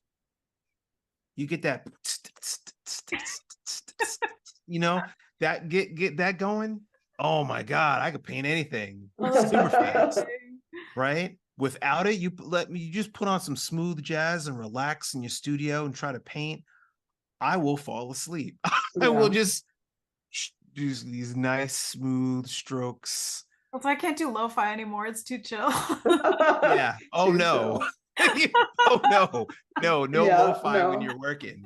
C: you get that you know, that get that going. Oh my God, I could paint anything
B: Oh,
C: super fast,
B: amazing.
C: right? Without it, you just put on some smooth jazz and relax in your studio and try to paint. I will fall asleep. I
A: Yeah.
C: will just do these nice smooth strokes.
B: That's why I can't do lo-fi anymore. It's too chill.
C: Yeah. Oh
A: Too
C: no.
A: chill.
C: Oh no. No
A: Yeah,
C: lo-fi when
A: no.
C: you're working.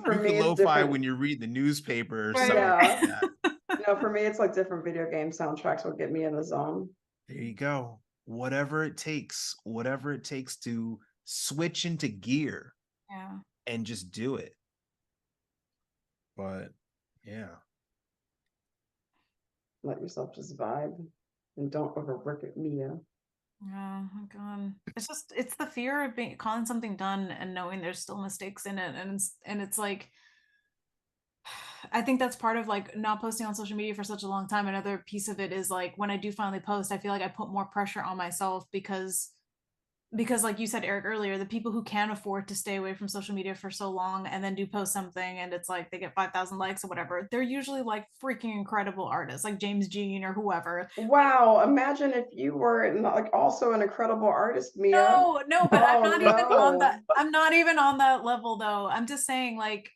A: For
C: You
A: me,
C: can
A: it's
C: lo-fi
A: different.
C: when you're reading the newspaper or
B: Right.
C: something
A: Yeah.
C: like that.
A: No, for me, it's like different video game soundtracks will get me in the zone.
C: There you go. Whatever it takes to switch into gear
B: Yeah.
C: and just do it. But yeah.
A: Let yourself just vibe and don't overwork it, Mia.
B: Yeah, oh God. It's the fear of calling something done and knowing there's still mistakes in it. And it's like, I think that's part of like not posting on social media for such a long time. Another piece of it is like when I do finally post, I feel like I put more pressure on myself because like you said, Eric, earlier, the people who can afford to stay away from social media for so long and then do post something and it's like they get 5,000 likes or whatever, they're usually like freaking incredible artists like James Jean or whoever.
A: Wow, imagine if you were not, like also an incredible artist, Mia.
B: No, but I'm
A: Oh,
B: not even on that.
A: no.
B: I'm not even on that level though. I'm just saying like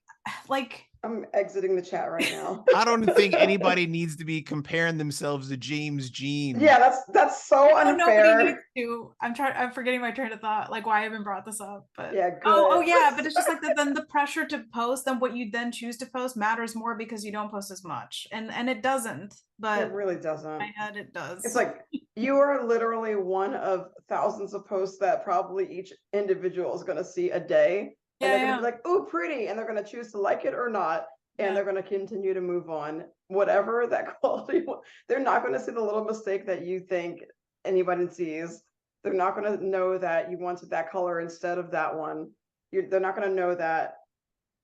A: I'm exiting the chat right now.
C: I don't think anybody needs to be comparing themselves to James Jean.
A: Yeah, that's so
B: no, nobody
A: unfair.
B: needs to. I'm forgetting my train of thought, like why I even brought this up. But
A: Yeah, good.
B: oh yeah, but it's just like then the pressure to post, then what you then choose to post matters more because you don't post as much. And it doesn't, but
A: It really doesn't.
B: in my head it does.
A: It's like you are literally one of thousands of posts that probably each individual is going to see a day. And they're going to be like, "Ooh, pretty," and they're going to choose to like it or not, and they're going to continue to move on, whatever that quality. They're not going to see the little mistake that you think anybody sees. They're not going to know that you wanted that color instead of that one. They're not going to know that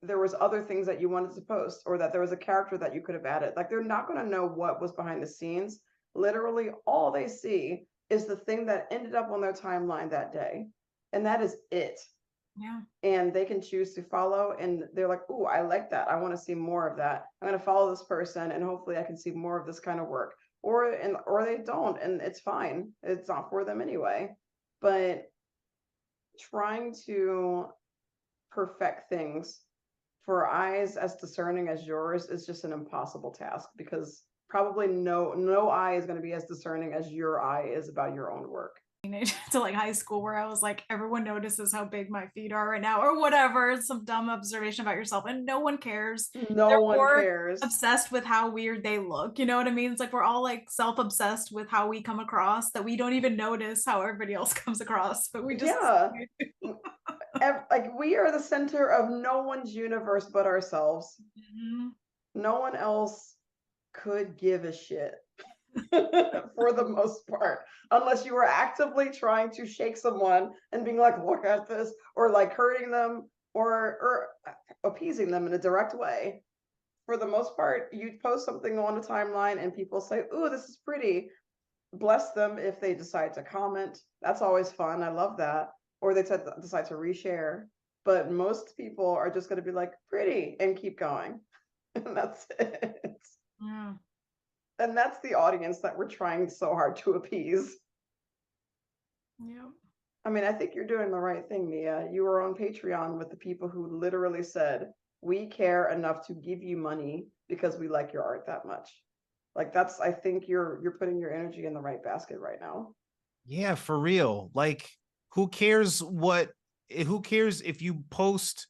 A: there was other things that you wanted to post or that there was a character that you could have added. Like they're not going to know what was behind the scenes. Literally all they see is the thing that ended up on their timeline that day, and that is it.
B: Yeah.
A: And they can choose to follow and they're like, "Ooh, I like that. I want to see more of that. I'm going to follow this person and hopefully I can see more of this kind of work." Or they don't, and it's fine. It's not for them anyway. But trying to perfect things for eyes as discerning as yours is just an impossible task, because probably no eye is going to be as discerning as your eye is about your own work.
B: To like high school where I was like, everyone notices how big my feet are right now or whatever, some dumb observation about yourself, and no one cares.
A: No one cares.
B: Obsessed with how weird they look, you know what I mean? It's like we're all like self-obsessed with how we come across that we don't even notice how everybody else comes across, but we just
A: like we are the center of no one's universe but ourselves. No one else could give a shit. For the most part, unless you were actively trying to shake someone and being like, "Look at this," or like hurting them or appeasing them in a direct way. For the most part, you post something on a timeline and people say, "Ooh, this is pretty." Bless them if they decide to comment. That's always fun. I love that. Or they decide to reshare. But most people are just going to be like, "Pretty," and keep going. And that's it.
B: Yeah.
A: And that's the audience that we're trying so hard to appease.
B: Yeah.
A: I mean, I think you're doing the right thing, Mia. You were on Patreon with the people who literally said, "We care enough to give you money because we like your art that much." Like I think you're putting your energy in the right basket right now.
C: Yeah, for real. Like who cares if you post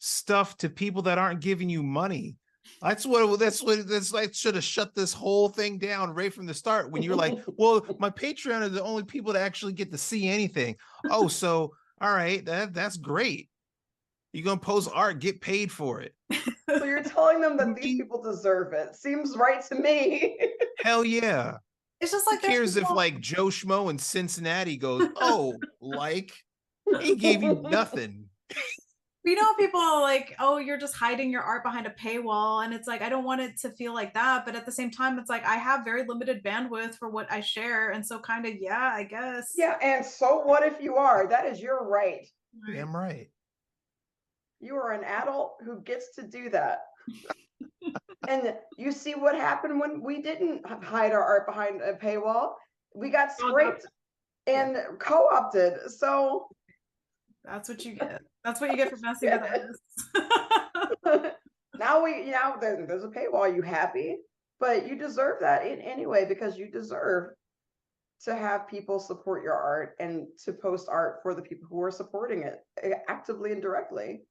C: stuff to people that aren't giving you money? That's like should have shut this whole thing down right from the start when you're like, "Well, my Patreon are the only people that actually get to see anything." Oh, so all right, that's great. You're gonna post art, get paid for it.
A: So you're telling them that these people deserve it. Seems right to me.
C: Hell yeah.
B: It's just like
C: who cares if like Joe Schmo in Cincinnati goes, "Oh, like he gave you nothing."
B: You know, people are like, "Oh, you're just hiding your art behind a paywall," and it's like I don't want it to feel like that, but at the same time it's like I have very limited bandwidth for what I share, and so kind of yeah, I guess.
A: Yeah, and so what if you are? That is your right.
C: Damn right.
A: You are an adult who gets to do that. And you see what happened when we didn't hide our art behind a paywall. We got scraped and co-opted. So
B: That's what you get. That's what you get for messing with artists.
A: Now there's a paywall. You happy, but you deserve that in anyway, because you deserve to have people support your art and to post art for the people who are supporting it actively and directly.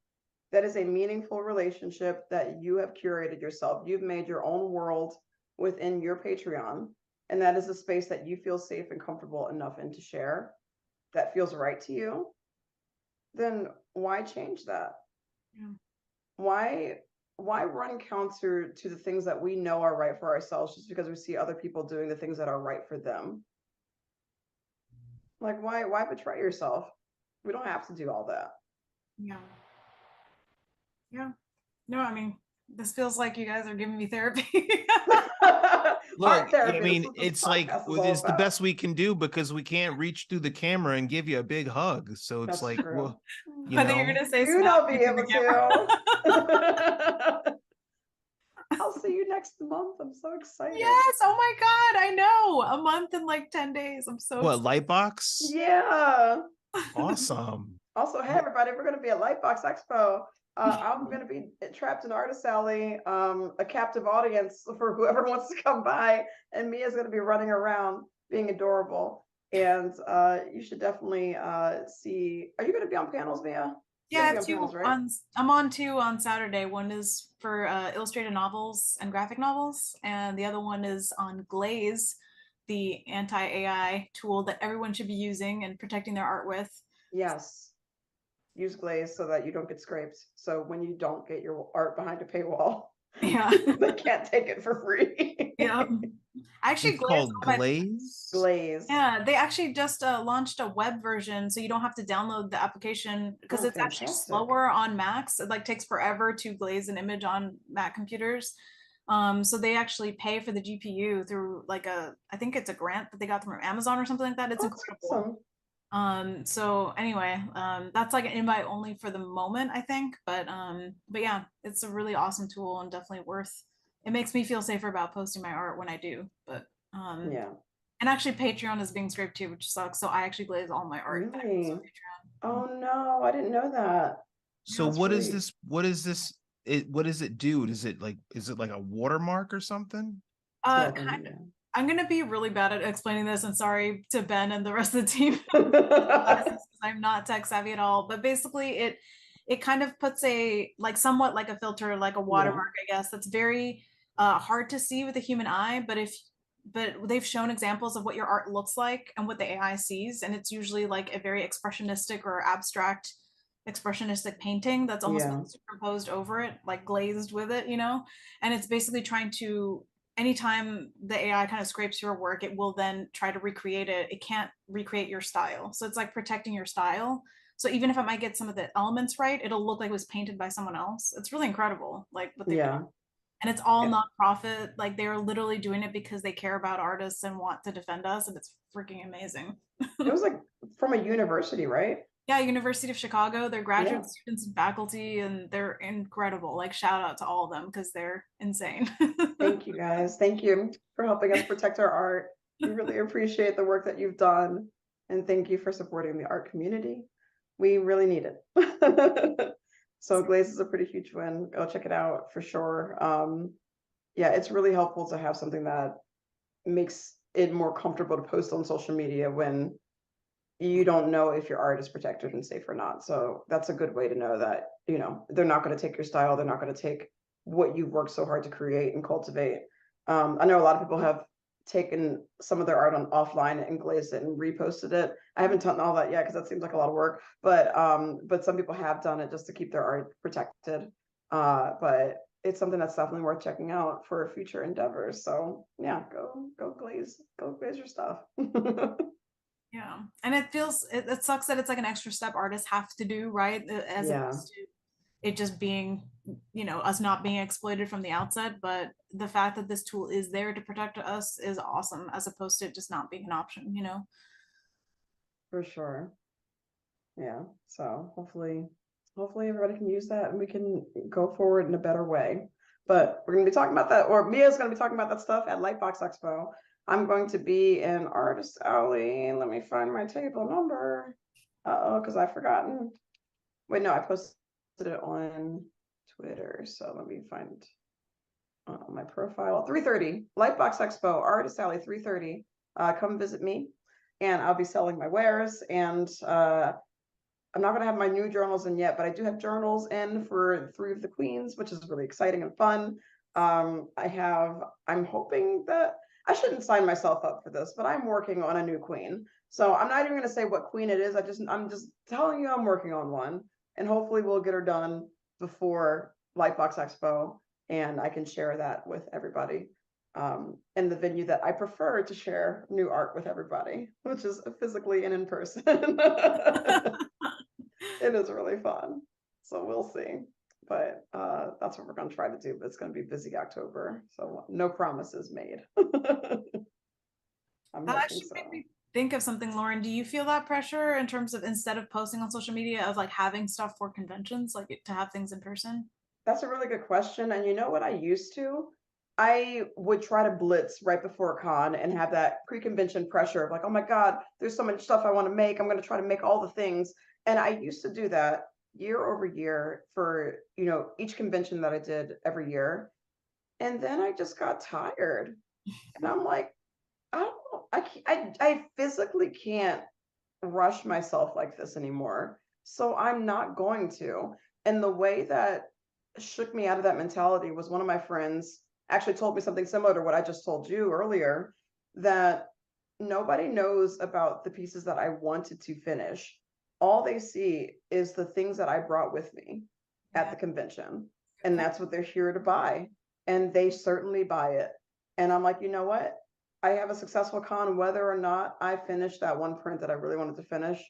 A: That is a meaningful relationship that you have curated yourself. You've made your own world within your Patreon, and that is a space that you feel safe and comfortable enough in to share, that feels right to you. Then why change that?
B: Yeah.
A: Why run counter to the things that we know are right for ourselves just because we see other people doing the things that are right for them? Like, why betray yourself? We don't have to do all that.
B: Yeah. Yeah. No, I mean, this feels like you guys are giving me therapy.
C: Look,
A: therapy,
C: I
A: this
C: mean,
A: is what this
C: it's like
A: podcast is all
C: it's the
A: about.
C: best we can do because we can't reach through the camera and give you a big hug. So it's
A: That's
C: like,
A: true.
C: well, you
B: Whether you're
C: know,
B: gonna say
A: You'd
B: snap
A: all be
B: into the
A: able
B: camera.
A: to. I'll see you next month. I'm so excited.
B: Yes. Oh my God. I know. A month and like 10 days. I'm so
C: what,
B: excited.
C: Lightbox?
A: Yeah.
C: Awesome.
A: Also, hey everybody, we're going to be at Lightbox Expo. I'm going to be trapped in Artist Alley, a captive audience for whoever wants to come by, and Mia's going to be running around being adorable. And you should definitely see. Are you going to be on panels, Mia?
B: Yeah,
A: On panels, right?
B: I'm on two on Saturday. One is for illustrated novels and graphic novels, and the other one is on Glaze, the anti-AI tool that everyone should be using and protecting their art with.
A: Yes. Use Glaze so that you don't get scraped. So when you don't get your art behind a paywall,
B: Yeah,
A: they can't take it for free.
B: yeah. Actually,
C: It's called
B: Glaze.
C: Glaze.
B: Yeah, they actually just launched a web version, so you don't have to download the application because it's actually slower on Macs. It like takes forever to glaze an image on Mac computers. So they actually pay for the GPU through like I think it's a grant that they got from Amazon or something like that. It's incredible.
A: Awesome.
B: So anyway, that's like an invite only for the moment, I think. But yeah, it's a really awesome tool and definitely worth. It makes me feel safer about posting my art when I do. But
A: Yeah.
B: and actually, Patreon is being scraped too, which sucks. So I actually glaze all my art.
A: Really? Oh no, I didn't know that.
C: So what is this? What is this? What does it do? Is it like a watermark or something?
B: Kind of. I'm gonna be really bad at explaining this, and sorry to Ben and the rest of the team. I'm not tech savvy at all, but basically it kind of puts a like somewhat like a filter, like a watermark, I guess, that's very hard to see with the human eye, but they've shown examples of what your art looks like and what the AI sees, and it's usually like a very expressionistic or abstract expressionistic painting that's almost superimposed over it, like glazed with it, and it's basically trying to, anytime the AI kind of scrapes your work, it will then try to recreate it. It can't recreate your style, so it's like protecting your style. So even if it might get some of the elements right, it'll look like it was painted by someone else. It's really incredible, like what they've done. And it's all nonprofit. Like they're literally doing it because they care about artists and want to defend us. And it's freaking amazing.
A: It was like from a university, right?
B: Yeah, University of Chicago. They're graduate students and faculty, and they're incredible. Like shout out to all of them because they're insane.
A: Thank you guys. Thank you for helping us protect our art. We really appreciate the work that you've done. And thank you for supporting the art community. We really need it. So Glaze is a pretty huge win. Go check it out for sure. Yeah, it's really helpful to have something that makes it more comfortable to post on social media when you don't know if your art is protected and safe or not. So that's a good way to know that, they're not going to take your style. They're not going to take what you've worked so hard to create and cultivate. I know a lot of people have taken some of their art on offline and glazed it and reposted it. I haven't done all that yet because that seems like a lot of work, but some people have done it just to keep their art protected. But it's something that's definitely worth checking out for future endeavors. So yeah, go glaze your stuff.
B: Yeah, and it sucks that it's like an extra step artists have to do, right? As opposed to it just being, us not being exploited from the outset. But the fact that this tool is there to protect us is awesome, as opposed to it just not being an option,
A: For sure. Yeah. So hopefully everybody can use that and we can go forward in a better way. But we're going to be talking about that, or Mia's going to be talking about that stuff at Lightbox Expo. I'm going to be in Artist Alley. Let me find my table number. Uh-oh, because I've forgotten. Wait, no, I posted it on Twitter. So let me find my profile. 3:30, Lightbox Expo, Artist Alley, 3:30. Come visit me, and I'll be selling my wares. And I'm not going to have my new journals in yet, but I do have journals in for 3 of the queens, which is really exciting and fun. I'm hoping that I shouldn't sign myself up for this, but I'm working on a new queen. So I'm not even going to say what queen it is. I'm just telling you I'm working on one, and hopefully we'll get her done before Lightbox Expo, and I can share that with everybody. In the venue that I prefer to share new art with everybody, which is physically and in person. It is really fun. So we'll see. But that's what we're going to try to do. But it's going to be busy October. So no promises made. I'm
B: That
A: hoping
B: actually
A: so.
B: made me think of something, Lauren. Do you feel that pressure in terms of, instead of posting on social media, of like having stuff for conventions, like to have things in person?
A: That's a really good question. And you know what I used to? I would try to blitz right before a con and have that pre-convention pressure of like, oh my God, there's so much stuff I want to make. I'm going to try to make all the things. And I used to do that year over year for, each convention that I did every year. And then I just got tired. And I'm like, I don't, I physically can't rush myself like this anymore. So I'm not going to. And the way that shook me out of that mentality was one of my friends actually told me something similar to what I just told you earlier, that nobody knows about the pieces that I wanted to finish. All they see is the things that I brought with me at
B: Yeah.
A: the convention. And that's what they're here to buy. And they certainly buy it. And I'm like, you know what? I have a successful con whether or not I finish that one print that I really wanted to finish.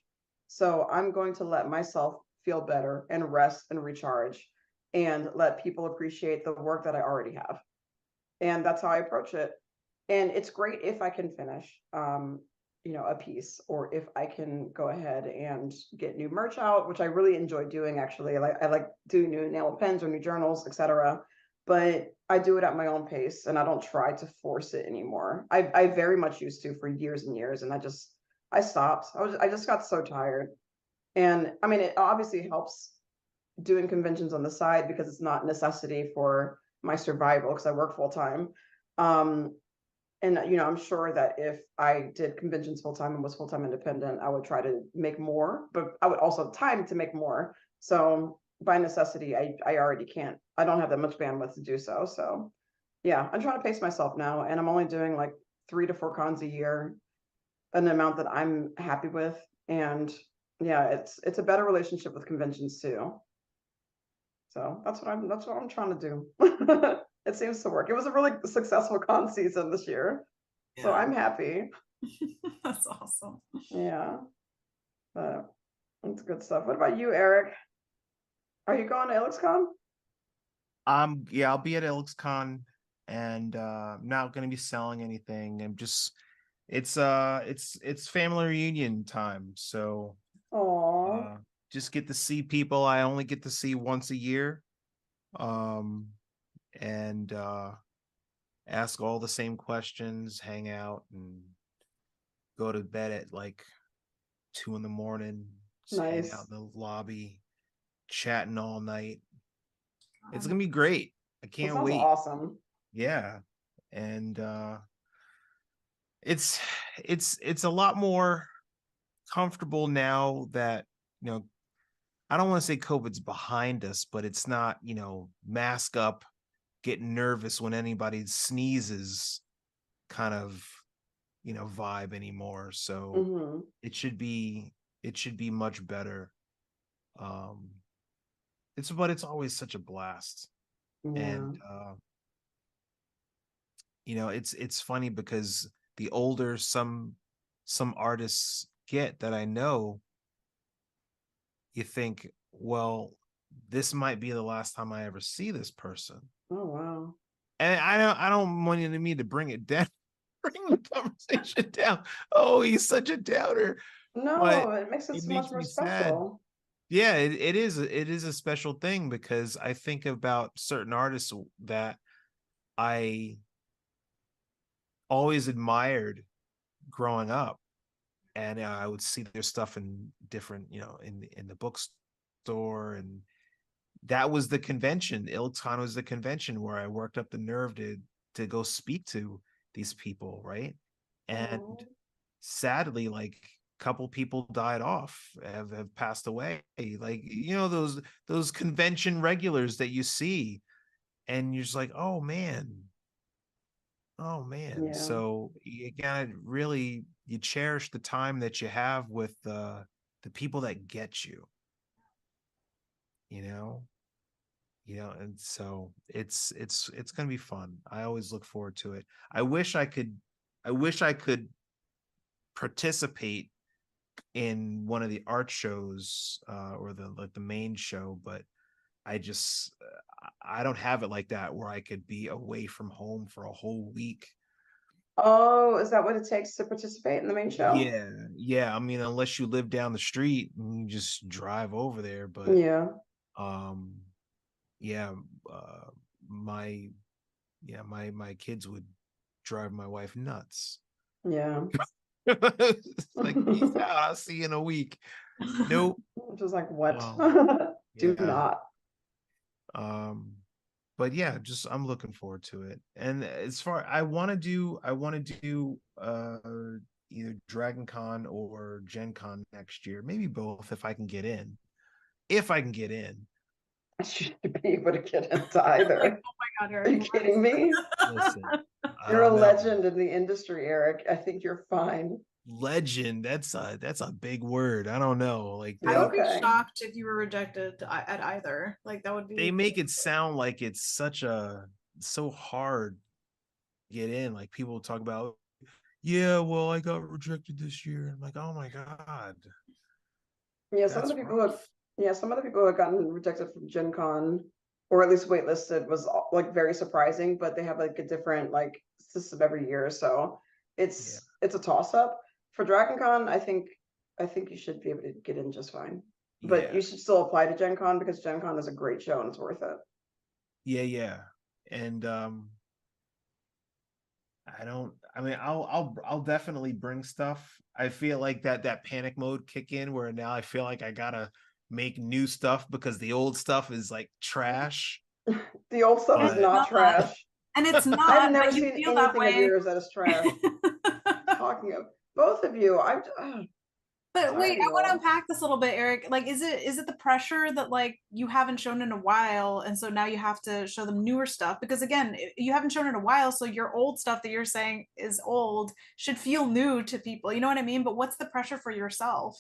A: So I'm going to let myself feel better and rest and recharge and let people appreciate the work that I already have. And that's how I approach it. And it's great if I can finish a piece, or if I can go ahead and get new merch out, which I really enjoy doing actually. I like doing new enamel pens or new journals, etc. But I do it at my own pace and I don't try to force it anymore. I very much used to for years and years, and I stopped. I just got so tired. And I mean, it obviously helps doing conventions on the side because it's not a necessity for my survival because I work full time. Um, and I'm sure that if I did conventions full time and was full time independent, I would try to make more, but I would also have time to make more. So by necessity, I already can't. I don't have that much bandwidth to do so. So yeah, I'm trying to pace myself now, and I'm only doing like 3 to 4 cons a year, an amount that I'm happy with. And yeah, it's a better relationship with conventions too. So that's what I'm trying to do. It seems to work. It was a really successful con season this year. So
B: Yeah.
A: I'm happy.
B: That's awesome.
A: Yeah. But that's good stuff. What about you, Eric? Are you going to IlixCon?
C: Yeah, I'll be at ElixCon, and I'm not gonna be selling anything. I'm just it's family reunion time, so
A: Oh,
C: just get to see people I only get to see once a year. Um and ask all the same questions, hang out, and go to bed at like 2 in the morning, just hang out
A: nice.
C: in the lobby, chatting all night. It's
B: Um,
C: gonna be great. I
A: That
C: can't
A: sounds
C: wait.
A: awesome.
C: Yeah. And it's it's a lot more comfortable now that, you know, I don't want to say COVID's behind us, but it's not, mask up, getting nervous when anybody sneezes kind of, vibe anymore. So
A: Hmm.
C: it should be much better. Um but it's always such a blast. And
A: Yeah.
C: it's funny because the older some artists get that I know, you think, well, this might be the last time I ever see this person.
A: Oh, wow.
C: And I don't want you to me to bring it down, bring the conversation down. Oh, he's such a doubter. But
A: No, it makes it
C: it
A: so much
C: makes
A: more
C: me sad.
A: special.
C: Yeah, it is a special thing because I think about certain artists that I always admired growing up, and I would see their stuff in different, in the bookstore, and that was the convention. ILCON was the convention where I worked up the nerve to go speak to these people, right? And
A: Oh,
C: sadly, like a couple people died off, have passed away. Like, those convention regulars that you see, and you're just like, oh man. Oh man.
A: yeah.
C: So you gotta really, you cherish the time that you have with the people that get you, you know? And so it's gonna be fun. I always look forward to it. I wish I could participate in one of the art shows, or the main show, but I don't have it like that where I could be away from home for a whole week.
A: Oh, is that what it takes to participate in the main show?
C: Yeah, yeah. I mean, unless you live down the street and you just drive over there, but
A: Yeah,
C: um, yeah, uh, my my kids would drive my wife nuts.
A: yeah.
C: It's like, peace out. I'll see you in a week. Nope.
A: Just like, what?
C: Um,
A: Do
C: yeah.
A: not.
C: Um, but yeah, just I'm looking forward to it. And as far I want to do either Dragon Con or Gen Con next year, maybe both if I can get in. If I can get in.
A: I should be able to get into
B: Like,
A: either.
B: oh my God,
A: Are you
B: Eric.
A: kidding me?
C: Listen, I
A: You're a
C: don't know.
A: legend in the industry, Eric. I think you're fine.
C: Legend, that's a big word. I don't know. Like
B: I would be
A: Okay.
B: shocked if you were rejected at either. Like that would be.
C: they make it sound like it's so hard to get in. Like people talk about, yeah, well, I got rejected this year. I'm like, oh my God,
A: Yeah,
C: that's rough.
A: some of the people who have gotten rejected from Gen Con, or at least waitlisted, was like very surprising, but they have like a different like system every year. So
C: Yeah.
A: it's a toss up. For Dragon Con, I think you should be able to get in just fine. But
C: Yeah.
A: you should still apply to Gen Con because Gen Con is a great show and it's worth it.
C: Yeah, yeah. And I mean, I'll definitely bring stuff. I feel like that panic mode kick in where now I feel like I gotta make new stuff because the old stuff is like trash.
A: The old stuff is
B: And it's
C: But
A: not
B: not.
A: trash.
B: And it's
A: I've
B: not,
A: never
B: but you
A: seen
B: feel that
A: anything of
B: way.
A: yours that is trash. Talking of both of you,
B: But
A: tired
B: wait,
A: of
B: I want to
A: y'all.
B: unpack this a little bit, Eric. Like, is it the pressure that like you haven't shown in a while, and so now you have to show them newer stuff? Because again, you haven't shown in a while, so your old stuff that you're saying is old should feel new to people. You know what I mean? But what's the pressure for yourself?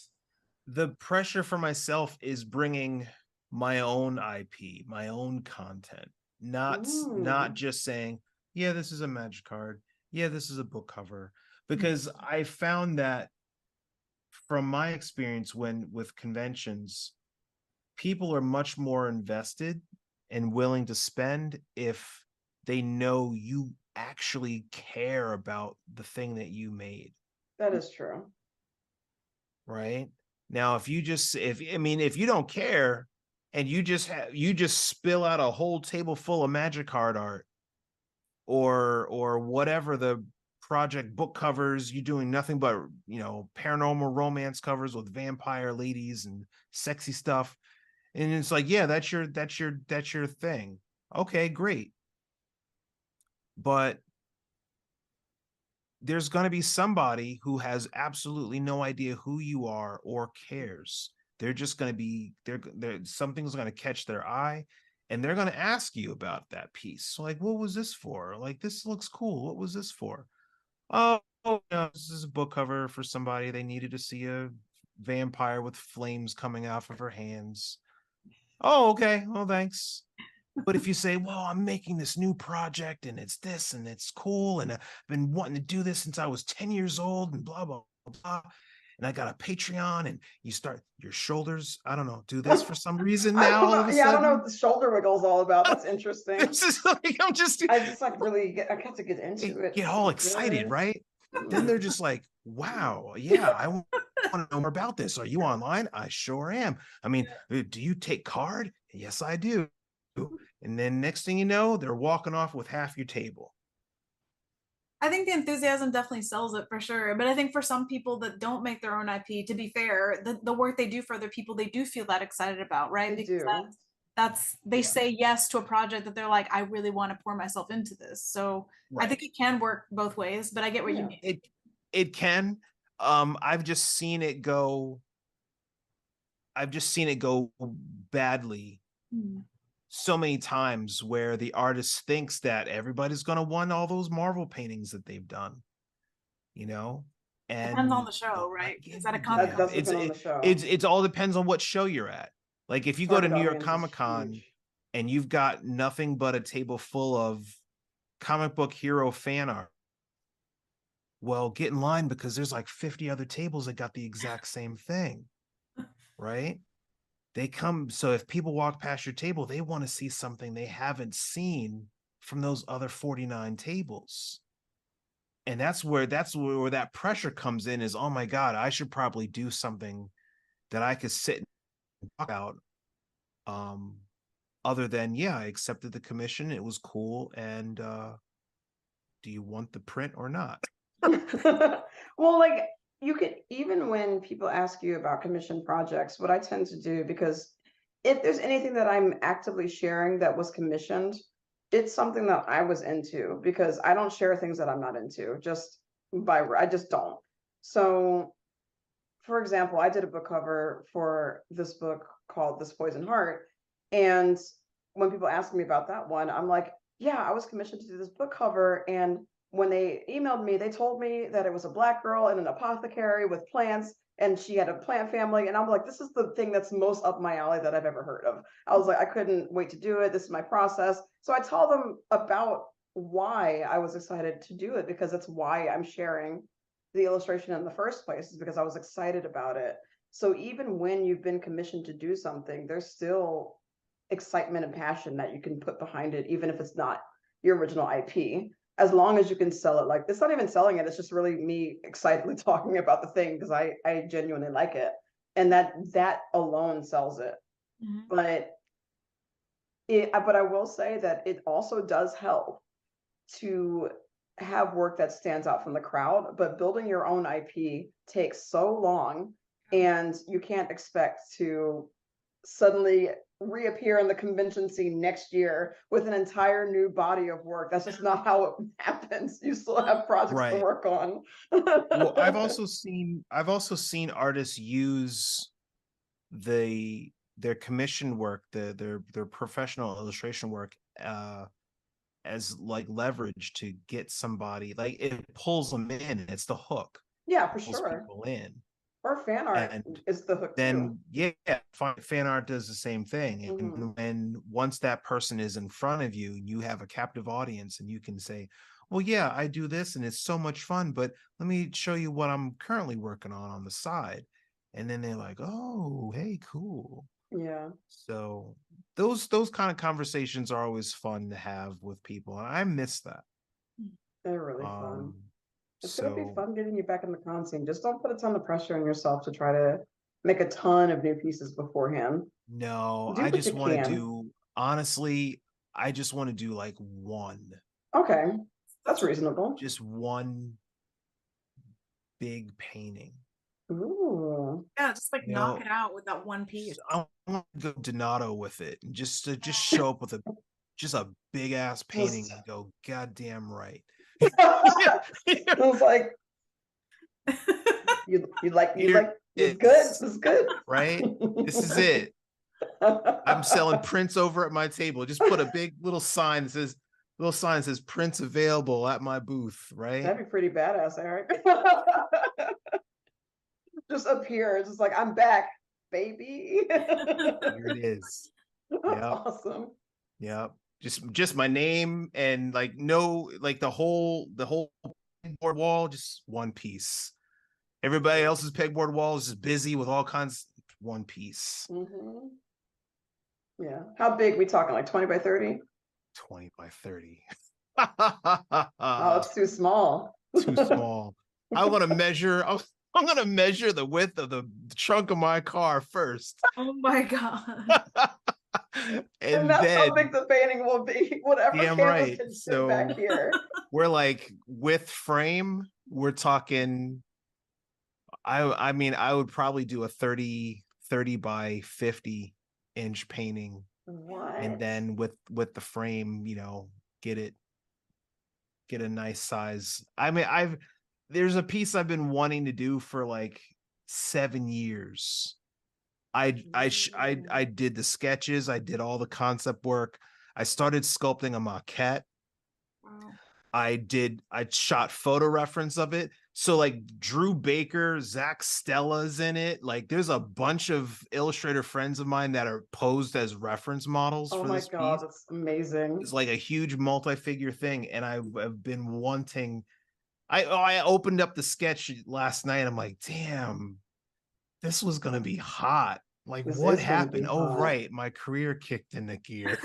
C: the pressure for myself is bringing my own IP, my own content, not
A: Mm,
C: just saying, yeah, this is a magic card, yeah, this is a book cover, because I found that from my experience when with conventions, people are much more invested and willing to spend if they know you actually care about the thing that you made,
A: that is true.
C: right? Now, if you just if I mean if you don't care and you just spill out a whole table full of magic card art or whatever the project book covers, you're doing nothing but, paranormal romance covers with vampire ladies and sexy stuff. And it's like, yeah, that's your thing. Okay, great. But there's going to be somebody who has absolutely no idea who you are or cares. They're just going to be they're something's going to catch their eye and they're going to ask you about that piece. So like, what was this for? Like, this looks cool. What was this for? Oh, this is a book cover for somebody. They needed to see a vampire with flames coming off of her hands. Oh, okay. Well, thanks. But if you say, well, I'm making this new project and it's this and it's cool and I've been wanting to do this since I was 10 years old and blah, blah, blah. And I got a Patreon and you start your shoulders, I don't know, do this for some reason
A: I
C: now
A: don't
C: all
A: know.
C: of a
A: Yeah, I don't know
C: sudden.
A: what the shoulder wiggle is all about. That's interesting.
C: This is like,
A: I just like I got to get
C: they
A: into it.
C: get all excited,
A: Good.
C: right? Then they're just like, wow, yeah, I want to know more about this. Are you online? I sure am. I mean, do you take card? Yes, I do. And then next thing you know, they're walking off with half your table.
B: I think the enthusiasm definitely sells it for sure. But I think for some people that don't make their own IP, to be fair, the work they do for other people, they do feel that excited about, right?
A: They
B: Because
A: do.
B: that's they
C: Yeah.
B: say yes to a project that they're like, I really want to pour myself into this. So I think it can work both ways, but I get what you
A: Yeah.
B: mean.
C: It can. I've just seen it go badly
B: Hmm.
C: so many times where the artist thinks that everybody's going to want all those Marvel paintings that they've done, you know?
B: Depends on
C: And
B: the show, right?
C: give
B: Is that a
C: a
B: comic?
A: That
C: damn.
A: does depend on the show.
C: It's all depends on what show you're at. Like if you go to
A: Target
C: New York
A: audience is
C: Comic Con
A: huge.
C: and you've got nothing but a table full of comic book hero fan art, well, get in line because there's like 50 other tables that got the exact same thing, right? They come, so if people walk past your table, they want to see something they haven't seen from those other 49 tables. And that's where that pressure comes in is, oh my God, I should probably do something that I could sit and talk about. Other than, yeah, I accepted the commission, it was cool, and do you want the print or not?
A: Well, like you could, even when people ask you about commission projects, what I tend to do, because if there's anything that I'm actively sharing that was commissioned, it's something that I was into, because I don't share things that I'm not into, I just don't. So, for example, I did a book cover for this book called This Poison Heart. And when people ask me about that one, I'm like, yeah, I was commissioned to do this book cover. And when they emailed me, they told me that it was a Black girl in an apothecary with plants, and she had a plant family. And I'm like, this is the thing that's most up my alley that I've ever heard of. I was like, I couldn't wait to do it. This is my process. So I tell them about why I was excited to do it, because it's why I'm sharing the illustration in the first place, is because I was excited about it. So even when you've been commissioned to do something, there's still excitement and passion that you can put behind it, even if it's not your original IP, as long as you can sell it. Like, it's not even selling it, it's just really me excitedly talking about the thing because I genuinely like it. And that alone sells it.
B: Mhm.
A: But I will say that it also does help to have work that stands out from the crowd, but building your own IP takes so long, and you can't expect to suddenly reappear in the convention scene next year with an entire new body of work. That's just not how it happens. You still have projects to
C: Right.
A: work on.
C: Well, I've also seen artists use their commission work, their professional illustration work, as like leverage to get somebody, like it pulls them in. It's the hook.
A: Yeah, for
C: Pulls
A: sure.
C: people in.
A: Or fan art
C: And
A: is the hook too.
C: then yeah, fan art does the same thing. And when once that person is in front of you, you have a captive audience, and you can say, well, yeah, I do this and it's so much fun, but let me show you what I'm currently working on the side. And then they're like, oh, hey, cool.
A: Yeah,
C: So those kind of conversations are always fun to have with people, and I miss that.
A: they're really fun. It's gonna be
C: So
A: fun getting you back in the con scene. Just don't put a ton of pressure on yourself to try to make a ton of new pieces beforehand.
C: no,
A: Do
C: I
A: what
C: just
A: you
C: want to
A: can.
C: do, honestly, I just want to do like one,
A: Okay, that's reasonable.
C: just one big painting.
A: Ooh.
B: Yeah, just like
C: You
B: knock
C: know,
B: it out with that one piece.
C: I want to go Donato with it, and just show up with a big ass painting
A: Just-
C: and go, goddamn right.
A: It was like you like
C: Here
A: it's
C: it
A: good.
C: is,
A: It's good.
C: right? This is it. I'm selling prints over at my table. Just put a big little sign that says prints available at my booth, right?
A: That'd be pretty badass, Eric. Just appear, just like, I'm back, baby.
C: Here it is. Yep.
A: Awesome.
C: Yep. Just my name, and like no, like the whole pegboard wall, just one piece. Everybody else's pegboard wall is just busy with all kinds. One piece.
A: Mhm. Yeah. How big we talking? Like 20 by 30?
C: 20 by 30.
A: Oh, it's too small.
C: Too small. I'm gonna measure the width of the trunk of my car first.
B: Oh my god.
A: And
C: And
A: that's how
C: then,
A: big the painting will be. Whatever
C: damn
A: canvas
C: right.
A: can fit
C: So
A: back here.
C: we're like, with frame, we're talking, I mean, I would probably do a 30 by 50 inch painting.
A: What?
C: And then with the frame, get a nice size. I mean, there's a piece I've been wanting to do for like 7 years. I did the sketches, I did all the concept work. I started sculpting a maquette.
B: Wow.
C: I shot photo reference of it. So like Drew Baker, Zach Stella's in it. Like there's a bunch of illustrator friends of mine that are posed as reference models
A: Oh
C: for
A: my
C: this
A: God,
C: piece.
A: that's amazing.
C: It's like a huge multi-figure thing. And I've been wanting, I opened up the sketch last night. I'm like, damn, this was gonna be hot. Like,
A: This
C: what
A: is gonna be
C: happened? Oh,
A: hot.
C: right, my career kicked into gear.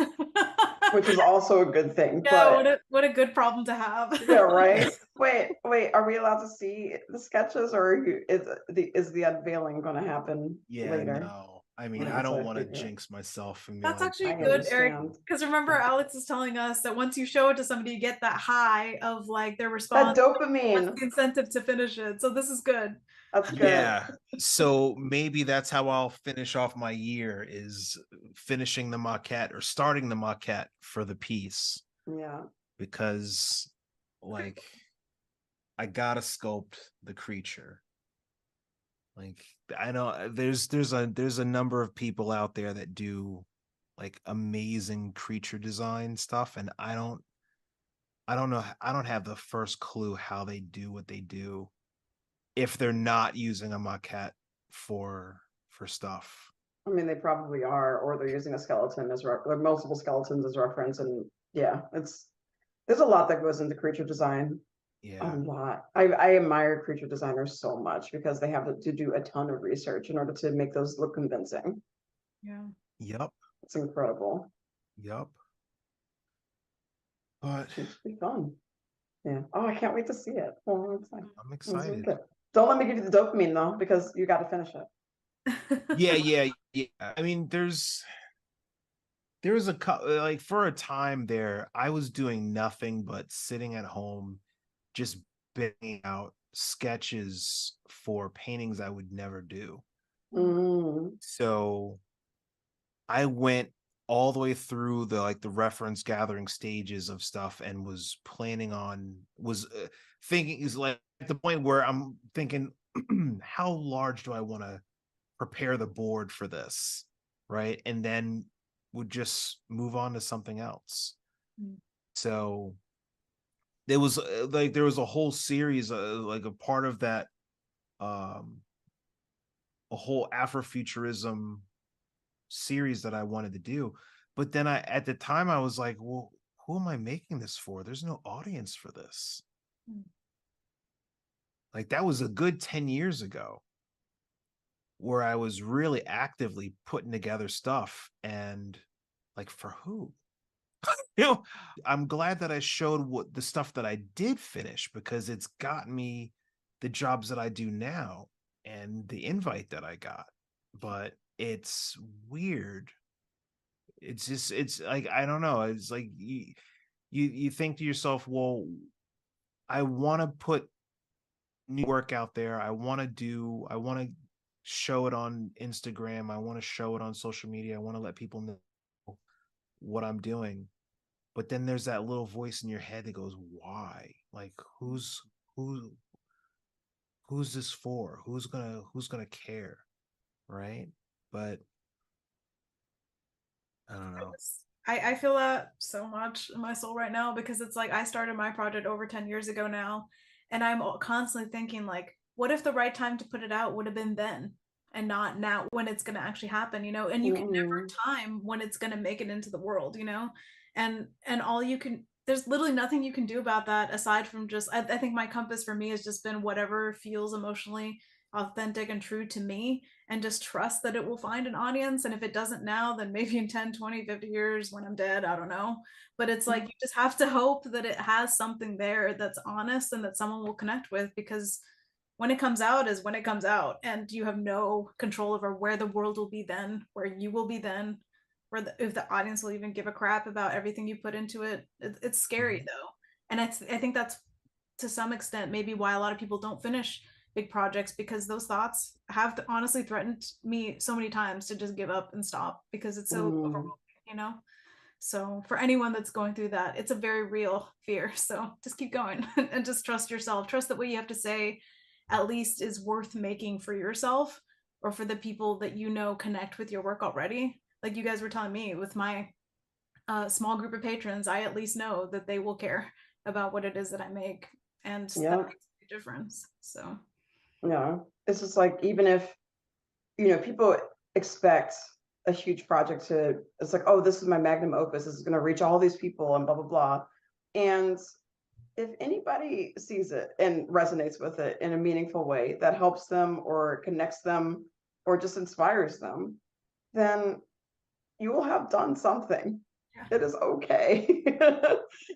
A: Which is also a good thing.
B: Yeah,
A: But
B: what a good problem to have.
A: yeah, right. Wait, are we allowed to see the sketches, or is the unveiling going to happen
C: Yeah,
A: later?
C: no. I mean,
A: Right,
C: I
A: that's what
C: don't
A: I
C: want to
A: figured.
C: jinx myself and be
B: That's
C: like,
B: actually
A: I
B: good, Eric.
A: understand.
B: Because remember, Alex is telling us that once you show it to somebody, you get that high of like their
A: That
B: response. That's
A: dopamine.
B: the incentive to finish it. So this is good.
A: That's good.
C: yeah. So maybe that's how I'll finish off my year, is finishing the maquette or starting the maquette for the piece,
A: Yeah.
C: because like I gotta sculpt the creature. Like I know there's a number of people out there that do like amazing creature design stuff, and I don't know, I don't have the first clue how they do what they do if they're not using a maquette for stuff.
A: I mean, they probably are, or they're using a skeleton as or multiple skeletons as reference, and yeah, there's a lot that goes into creature design. A
C: Yeah.
A: lot. I admire creature designers so much because they have to do a ton of research in order to make those look convincing.
B: Yeah.
C: Yep.
A: It's incredible.
C: Yep. But
A: It should be fun. Yeah. Oh, I can't wait to see it. Oh, I'm excited.
C: I'm
A: This is
C: excited.
A: good. Don't let me give you the dopamine though, because you got to finish it.
C: Yeah. I mean, there was like for a time there, I was doing nothing but sitting at home, just banging out sketches for paintings I would never do.
A: Mm.
C: So I went all the way through the reference gathering stages of stuff, and was thinking, is like at the point where I'm thinking, how large do I want to prepare the board for this, right? And then would just move on to something else.
B: Mm.
C: So there was there was a whole series, like a part of that, a whole Afrofuturism series that I wanted to do. But then at the time I was like, well, who am I making this for? There's no audience for this.
B: Mm.
C: Like that was a good 10 years ago, where I was really actively putting together stuff, and like, for who? I'm glad that I showed what the stuff that I did finish, because it's gotten me the jobs that I do now and the invite that I got. But it's weird. It's like, I don't know. It's like you think to yourself, well, I want to put new work out there. I want to show it on Instagram. I want to show it on social media. I want to let people know what I'm doing. But then there's that little voice in your head that goes, why? Like, who's this for? Who's gonna care? Right? But I don't know.
B: I feel that so much in my soul right now, because it's like I started my project over 10 years ago now, and I'm constantly thinking like, what if the right time to put it out would have been then and not now, when it's going to actually happen, and you can never time when it's going to make it into the world, and all you can, there's literally nothing you can do about that aside from just, I think my compass for me has just been whatever feels emotionally authentic and true to me, and just trust that it will find an audience. And if it doesn't now, then maybe in 10, 20, 50 years when I'm dead, I don't know. But it's like, you just have to hope that it has something there that's honest and that someone will connect with, because when it comes out is when it comes out, and you have no control over where the world will be then, where you will be then, or if the audience will even give a crap about everything you put into it. It's scary though. And I think that's to some extent maybe why a lot of people don't finish big projects, because those thoughts have honestly threatened me so many times to just give up and stop because it's so overwhelming. So for anyone that's going through that, it's a very real fear. So just keep going and just trust yourself. Trust that what you have to say at least is worth making for yourself or for the people that connect with your work already. Like you guys were telling me with my small group of patrons, I at least know that they will care about what it is that I make, and that makes a big difference. So
A: yeah, it's just like, even if people expect a huge project it's like, oh, this is my magnum opus, this is going to reach all these people and blah blah blah, and if anybody sees it and resonates with it in a meaningful way that helps them or connects them or just inspires them, then you will have done something. It is okay.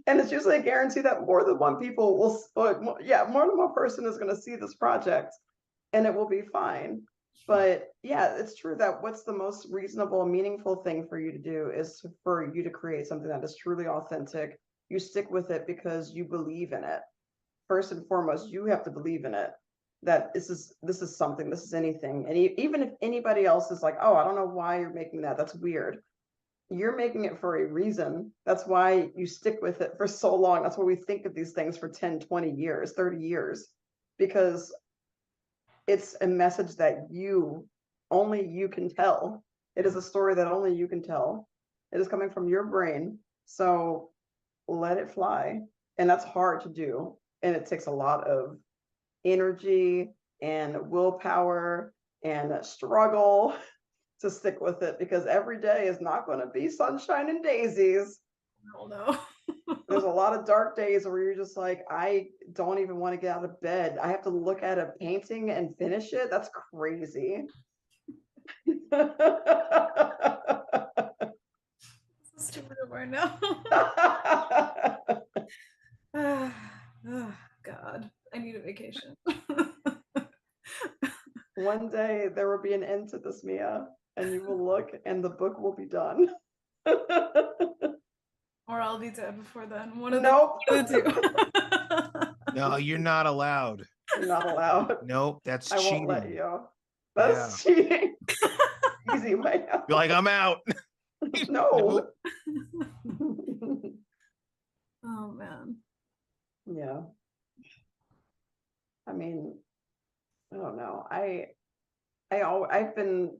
A: And it's usually a guarantee that more than one people will, more than one person is going to see this project and it will be fine. But yeah, it's true that what's the most reasonable, meaningful thing for you to do is for you to create something that is truly authentic. You stick with it because you believe in it. First and foremost, you have to believe in it, that this is something, this is anything. And even if anybody else is like, oh, I don't know why you're making that, that's weird. You're making it for a reason. That's why you stick with it for so long. That's why we think of these things for 10, 20 years, 30 years, because it's a message that only you can tell. It is a story that only you can tell. It is coming from your brain. So let it fly. And that's hard to do. And it takes a lot of energy and willpower and struggle to stick with it, because every day is not going to be sunshine and daisies.
B: Oh no.
A: There's a lot of dark days where you're just like, I don't even want to get out of bed. I have to look at a painting and finish it. That's crazy.
B: This is too weird right now. Oh, God, I need a vacation.
A: One day there will be an end to this, Mia, and you will look and the book will be done.
B: Or I'll be dead before then. One of
A: Nope.
B: the two.
C: No, you're not allowed.
A: You're not allowed.
C: Nope, that's
A: I
C: cheating.
A: won't let you. That's cheating. Easy way out.
C: You're like, I'm out.
A: No.
B: Oh man.
A: Yeah. I mean, I don't know. I've been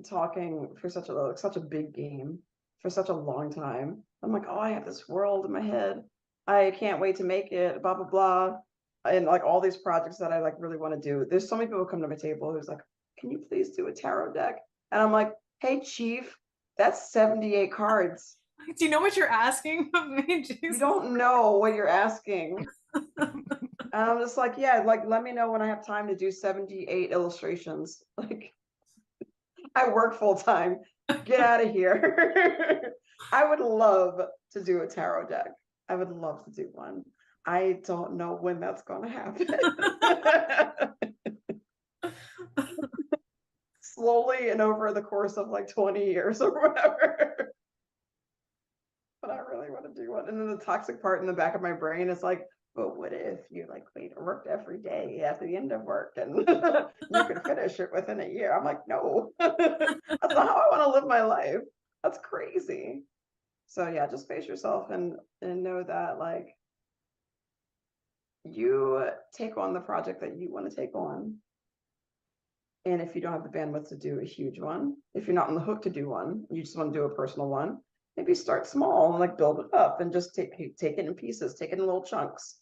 A: talking for such a big game for such a long time. I'm like, oh, I have this world in my head. I can't wait to make it, blah blah blah. And like all these projects that I like really want to do. There's so many people who come to my table who's like, can you please do a tarot deck? And I'm like, hey chief, that's 78 cards.
B: Do you know what you're asking of me? Jesus.
A: You don't know what you're asking. And I'm just like, yeah, like let me know when I have time to do 78 illustrations. Like, I work full time. Get out of here. I would love to do a tarot deck. I would love to do one. I don't know when that's going to happen. Slowly and over the course of like 20 years or whatever. But I really want to do one. And then the toxic part in the back of my brain is like, but what if you like worked every day at the end of work and you could finish it within a year? I'm like, no, that's not how I want to live my life. That's crazy. So yeah, just face yourself and know that like you take on the project that you want to take on. And if you don't have the bandwidth to do a huge one, if you're not on the hook to do one, you just want to do a personal one, maybe start small and like build it up and just take it in pieces, take it in little chunks.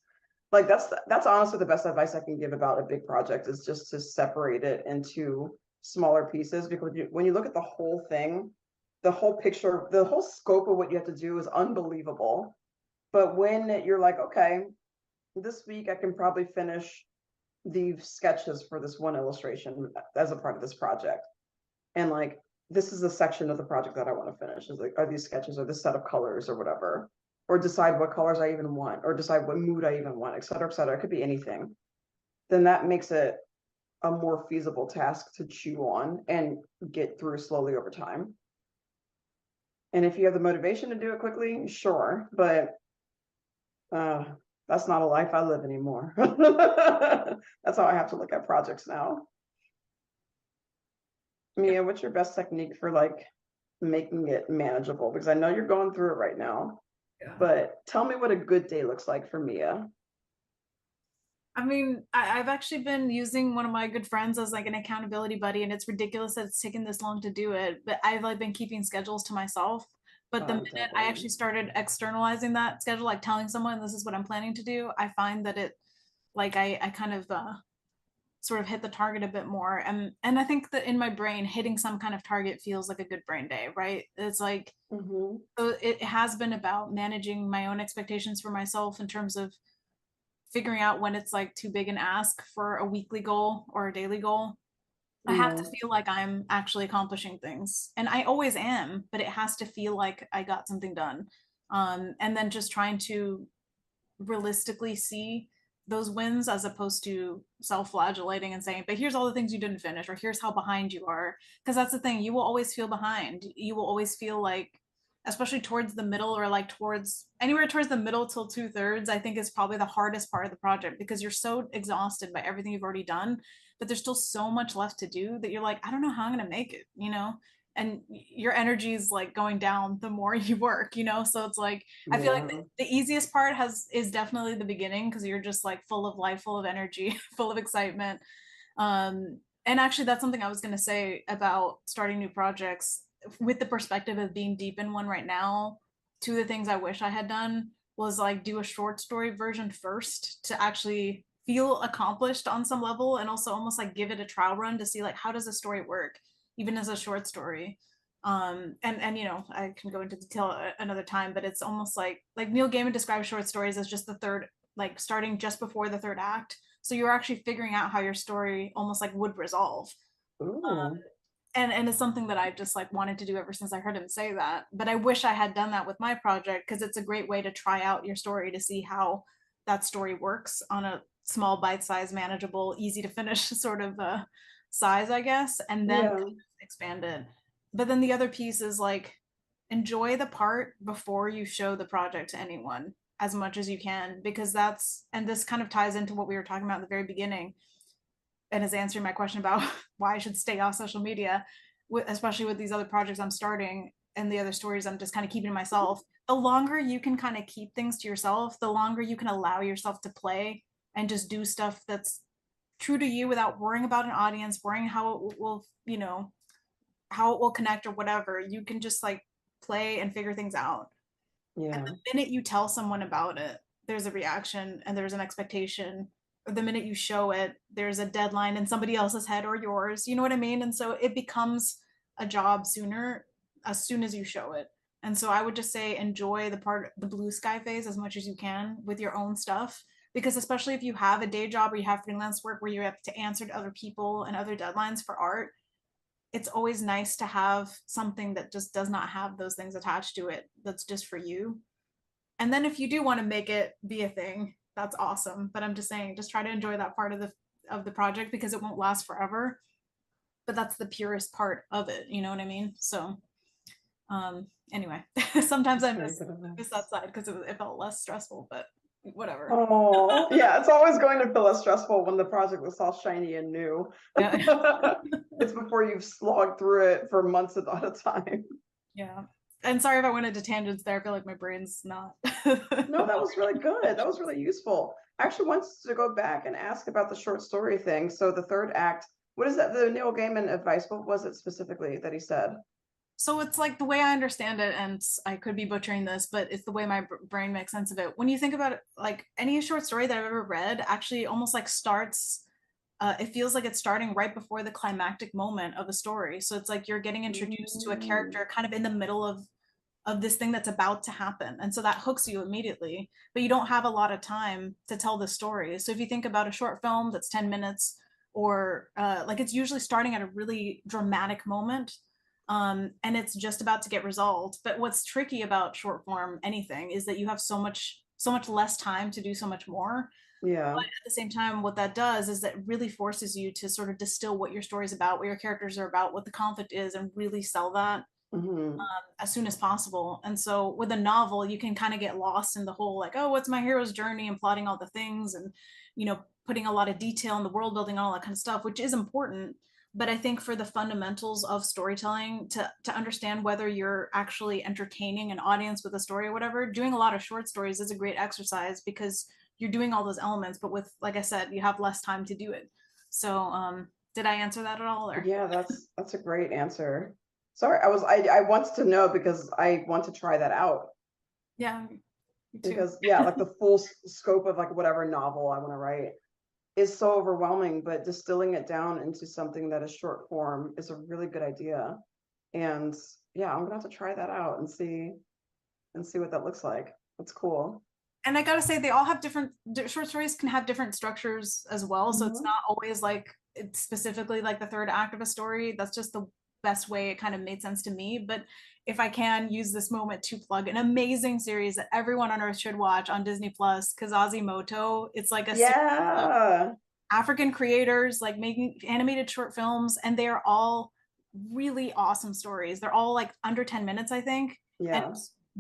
A: Like that's honestly the best advice I can give about a big project, is just to separate it into smaller pieces, because when you look at the whole thing, the whole picture, the whole scope of what you have to do is unbelievable. But when you're like, okay, this week I can probably finish the sketches for this one illustration as a part of this project, and like this is the section of the project that I want to finish, is like, are these sketches or this set of colors or whatever, or decide what colors I even want, or decide what mood I even want, et cetera, et cetera. It could be anything. Then that makes it a more feasible task to chew on and get through slowly over time. And if you have the motivation to do it quickly, sure, but that's not a life I live anymore. That's how I have to look at projects now. Mia, what's your best technique for like making it manageable? Because I know you're going through it right now, but tell me what a good day looks like for Mia.
B: I mean, I've actually been using one of my good friends as like an accountability buddy, and it's ridiculous that it's taken this long to do it. But I've like been keeping schedules to myself. But the minute I actually started externalizing that schedule, like telling someone this is what I'm planning to do, I find that it, like I kind of sort of hit the target a bit more. And I think that in my brain, hitting some kind of target feels like a good brain day, right? It's like, so it has been about managing my own expectations for myself in terms of figuring out when it's like too big an ask for a weekly goal or a daily goal. I have to feel like I'm actually accomplishing things. And I always am, but it has to feel like I got something done. And then just trying to realistically see those wins as opposed to self-flagellating and saying, but here's all the things you didn't finish, or here's how behind you are. Because that's the thing, you will always feel behind. You will always feel like, especially towards the middle, or like towards anywhere towards the middle till 2/3, I think is probably the hardest part of the project, because you're so exhausted by everything you've already done, but there's still so much left to do that you're like, I don't know how I'm gonna make it, you know? And your energy is like going down the more you work, you know? So it's like, I feel like the easiest part is definitely the beginning, because you're just like full of life, full of energy, full of excitement. And actually, that's something I was going to say about starting new projects with the perspective of being deep in one right now. Two of the things I wish I had done was like do a short story version first to actually feel accomplished on some level, and also almost like give it a trial run to see like how does a story work, even as a short story. And you know, I can go into detail another time, but it's almost like Neil Gaiman describes short stories as just the third, like starting just before the third act, so you're actually figuring out how your story almost like would resolve. And it's something that I've just like wanted to do ever since I heard him say that. But I wish I had done that with my project, because it's a great way to try out your story to see how that story works on a small, bite-sized, manageable, easy to finish sort of size, I guess, and then expand it. But then the other piece is like, enjoy the part before you show the project to anyone as much as you can, because that's, and this kind of ties into what we were talking about in the very beginning, and is answering my question about why I should stay off social media, especially with these other projects I'm starting and the other stories I'm just kind of keeping to myself. The longer you can kind of keep things to yourself, the longer you can allow yourself to play and just do stuff that's true to you without worrying about an audience, worrying how it will, you know, how it will connect or whatever. You can just like play and figure things out. And the minute you tell someone about it, there's a reaction and there's an expectation. Or the minute you show it, there's a deadline in somebody else's head or yours. You know what I mean? And so it becomes a job sooner, as soon as you show it. And so I would just say enjoy the blue sky phase as much as you can with your own stuff. Because especially if you have a day job or you have freelance work where you have to answer to other people and other deadlines for art, it's always nice to have something that just does not have those things attached to it, that's just for you. And then if you do want to make it be a thing, that's awesome. But I'm just saying, just try to enjoy that part of the project, because it won't last forever. But that's the purest part of it, you know what I mean? So anyway, sometimes I miss that side because it felt less stressful, but whatever.
A: Oh, yeah, it's always going to feel less stressful when the project looks all shiny and new.
B: Yeah.
A: It's before you've slogged through it for months at a time.
B: Yeah. And sorry if I went into tangents there. I feel like my brain's not.
A: No, that was really good. That was really useful. I actually want to go back and ask about the short story thing. So the third act, what is that? The Neil Gaiman advice, what was it specifically that he said?
B: So it's like the way I understand it, and I could be butchering this, but it's the way my brain makes sense of it. When you think about it, like any short story that I've ever read actually almost like starts, it feels like it's starting right before the climactic moment of a story. So it's like you're getting introduced to a character kind of in the middle of this thing that's about to happen. And so that hooks you immediately, but you don't have a lot of time to tell the story. So if you think about a short film that's 10 minutes, or like it's usually starting at a really dramatic moment, and it's just about to get resolved. But what's tricky about short form anything is that you have so much less time to do so much more.
A: Yeah.
B: But at the same time, what that does is that really forces you to sort of distill what your story is about, what your characters are about, what the conflict is, and really sell that
A: Mhm.
B: as soon as possible. And so with a novel, you can kind of get lost in the whole like, oh, what's my hero's journey, and plotting all the things, and putting a lot of detail in the world building and all that kind of stuff, which is important. But I think for the fundamentals of storytelling, to understand whether you're actually entertaining an audience with a story or whatever, doing a lot of short stories is a great exercise, because you're doing all those elements, but with, like I said, you have less time to do it. So did I answer that at all? Or
A: Yeah, that's a great answer. Sorry, I want to know because I want to try that out.
B: yeah, me too.
A: Because yeah, like the full scope of like whatever novel I want to write is so overwhelming, but distilling it down into something that is short form is a really good idea. And yeah, I'm gonna have to try that out and see what that looks like. That's cool.
B: And I gotta say, they all have different short stories can have different structures as well. So it's
A: Mhm.
B: not always like it's specifically like the third act of a story. That's just the best way it kind of made sense to me. But if I can use this moment to plug an amazing series that everyone on earth should watch on Disney Plus, Kazazimoto. It's like a series of
A: Yeah.
B: African creators like making animated short films, and they are all really awesome stories. They're all like under 10 minutes, I think. And
A: Yeah.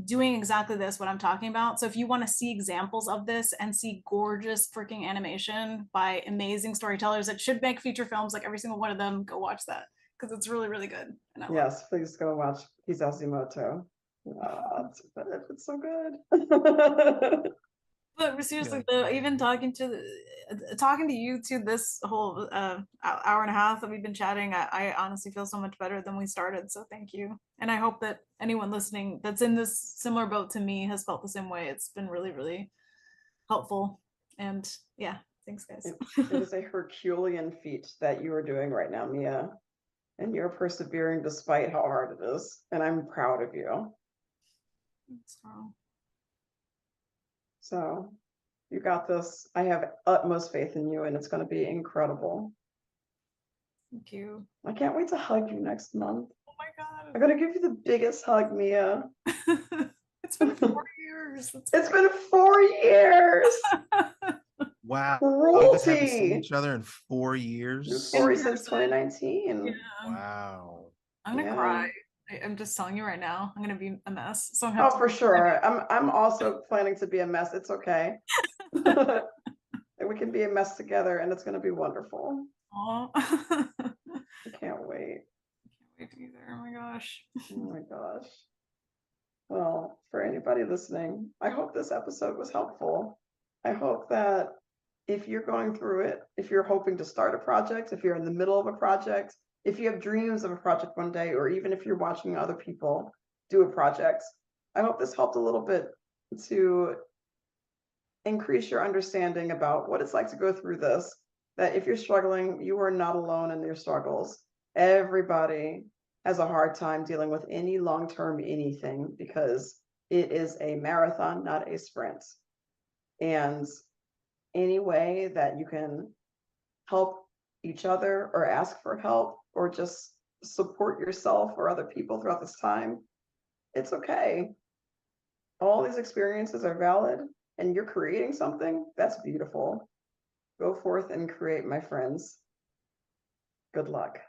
B: doing exactly this, what I'm talking about. So if you want to see examples of this and see gorgeous freaking animation by amazing storytellers that should make feature films, like every single one of them, go watch that, because it's really, really good. And I love it.
A: Yes, please go watch Kizazimoto. It's so good.
B: But seriously,
C: Yeah.
B: though, even talking to you to this whole hour and a half that we've been chatting, I honestly feel so much better than we started. So thank you. And I hope that anyone listening that's in this similar boat to me has felt the same way. It's been really, really helpful. And yeah, thanks, guys.
A: It is a Herculean feat that you are doing right now, Mia, and you're persevering despite how hard it is, and I'm proud of you.
B: So,
A: So you got this. I have utmost faith in you, and it's going to be incredible.
B: thank you.
A: I can't wait to hug you next month.
B: Oh my
A: I'm
B: god.
A: going to give you the biggest hug, Mia.
B: It's been 4 years.
A: It's been 4 years.
C: Wow. You guys haven't seen
A: Cruelty.
C: each other in 4 years.
A: 4 years since 2019.
B: Yeah.
C: Wow.
B: I'm gonna
A: Yeah.
B: cry. I'm just telling you right now. I'm gonna be a mess. So I'm
A: Oh, for sure. I'm also planning to be a mess. It's okay. And we can be a mess together, and it's going to be wonderful.
B: I
A: I can't wait.
B: can't wait either. Oh my gosh.
A: Oh my gosh. Well, for anybody listening, I hope this episode was helpful. I hope that if you're going through it, if you're hoping to start a project, if you're in the middle of a project, if you have dreams of a project one day, or even if you're watching other people do a project, I hope this helped a little bit to increase your understanding about what it's like to go through this. That if you're struggling, you are not alone in your struggles. Everybody has a hard time dealing with any long-term anything, because it is a marathon, not a sprint. And any way that you can help each other, or ask for help, or just support yourself or other people throughout this time, it's okay. All these experiences are valid, and you're creating something that's beautiful. Go forth and create, my friends. Good luck.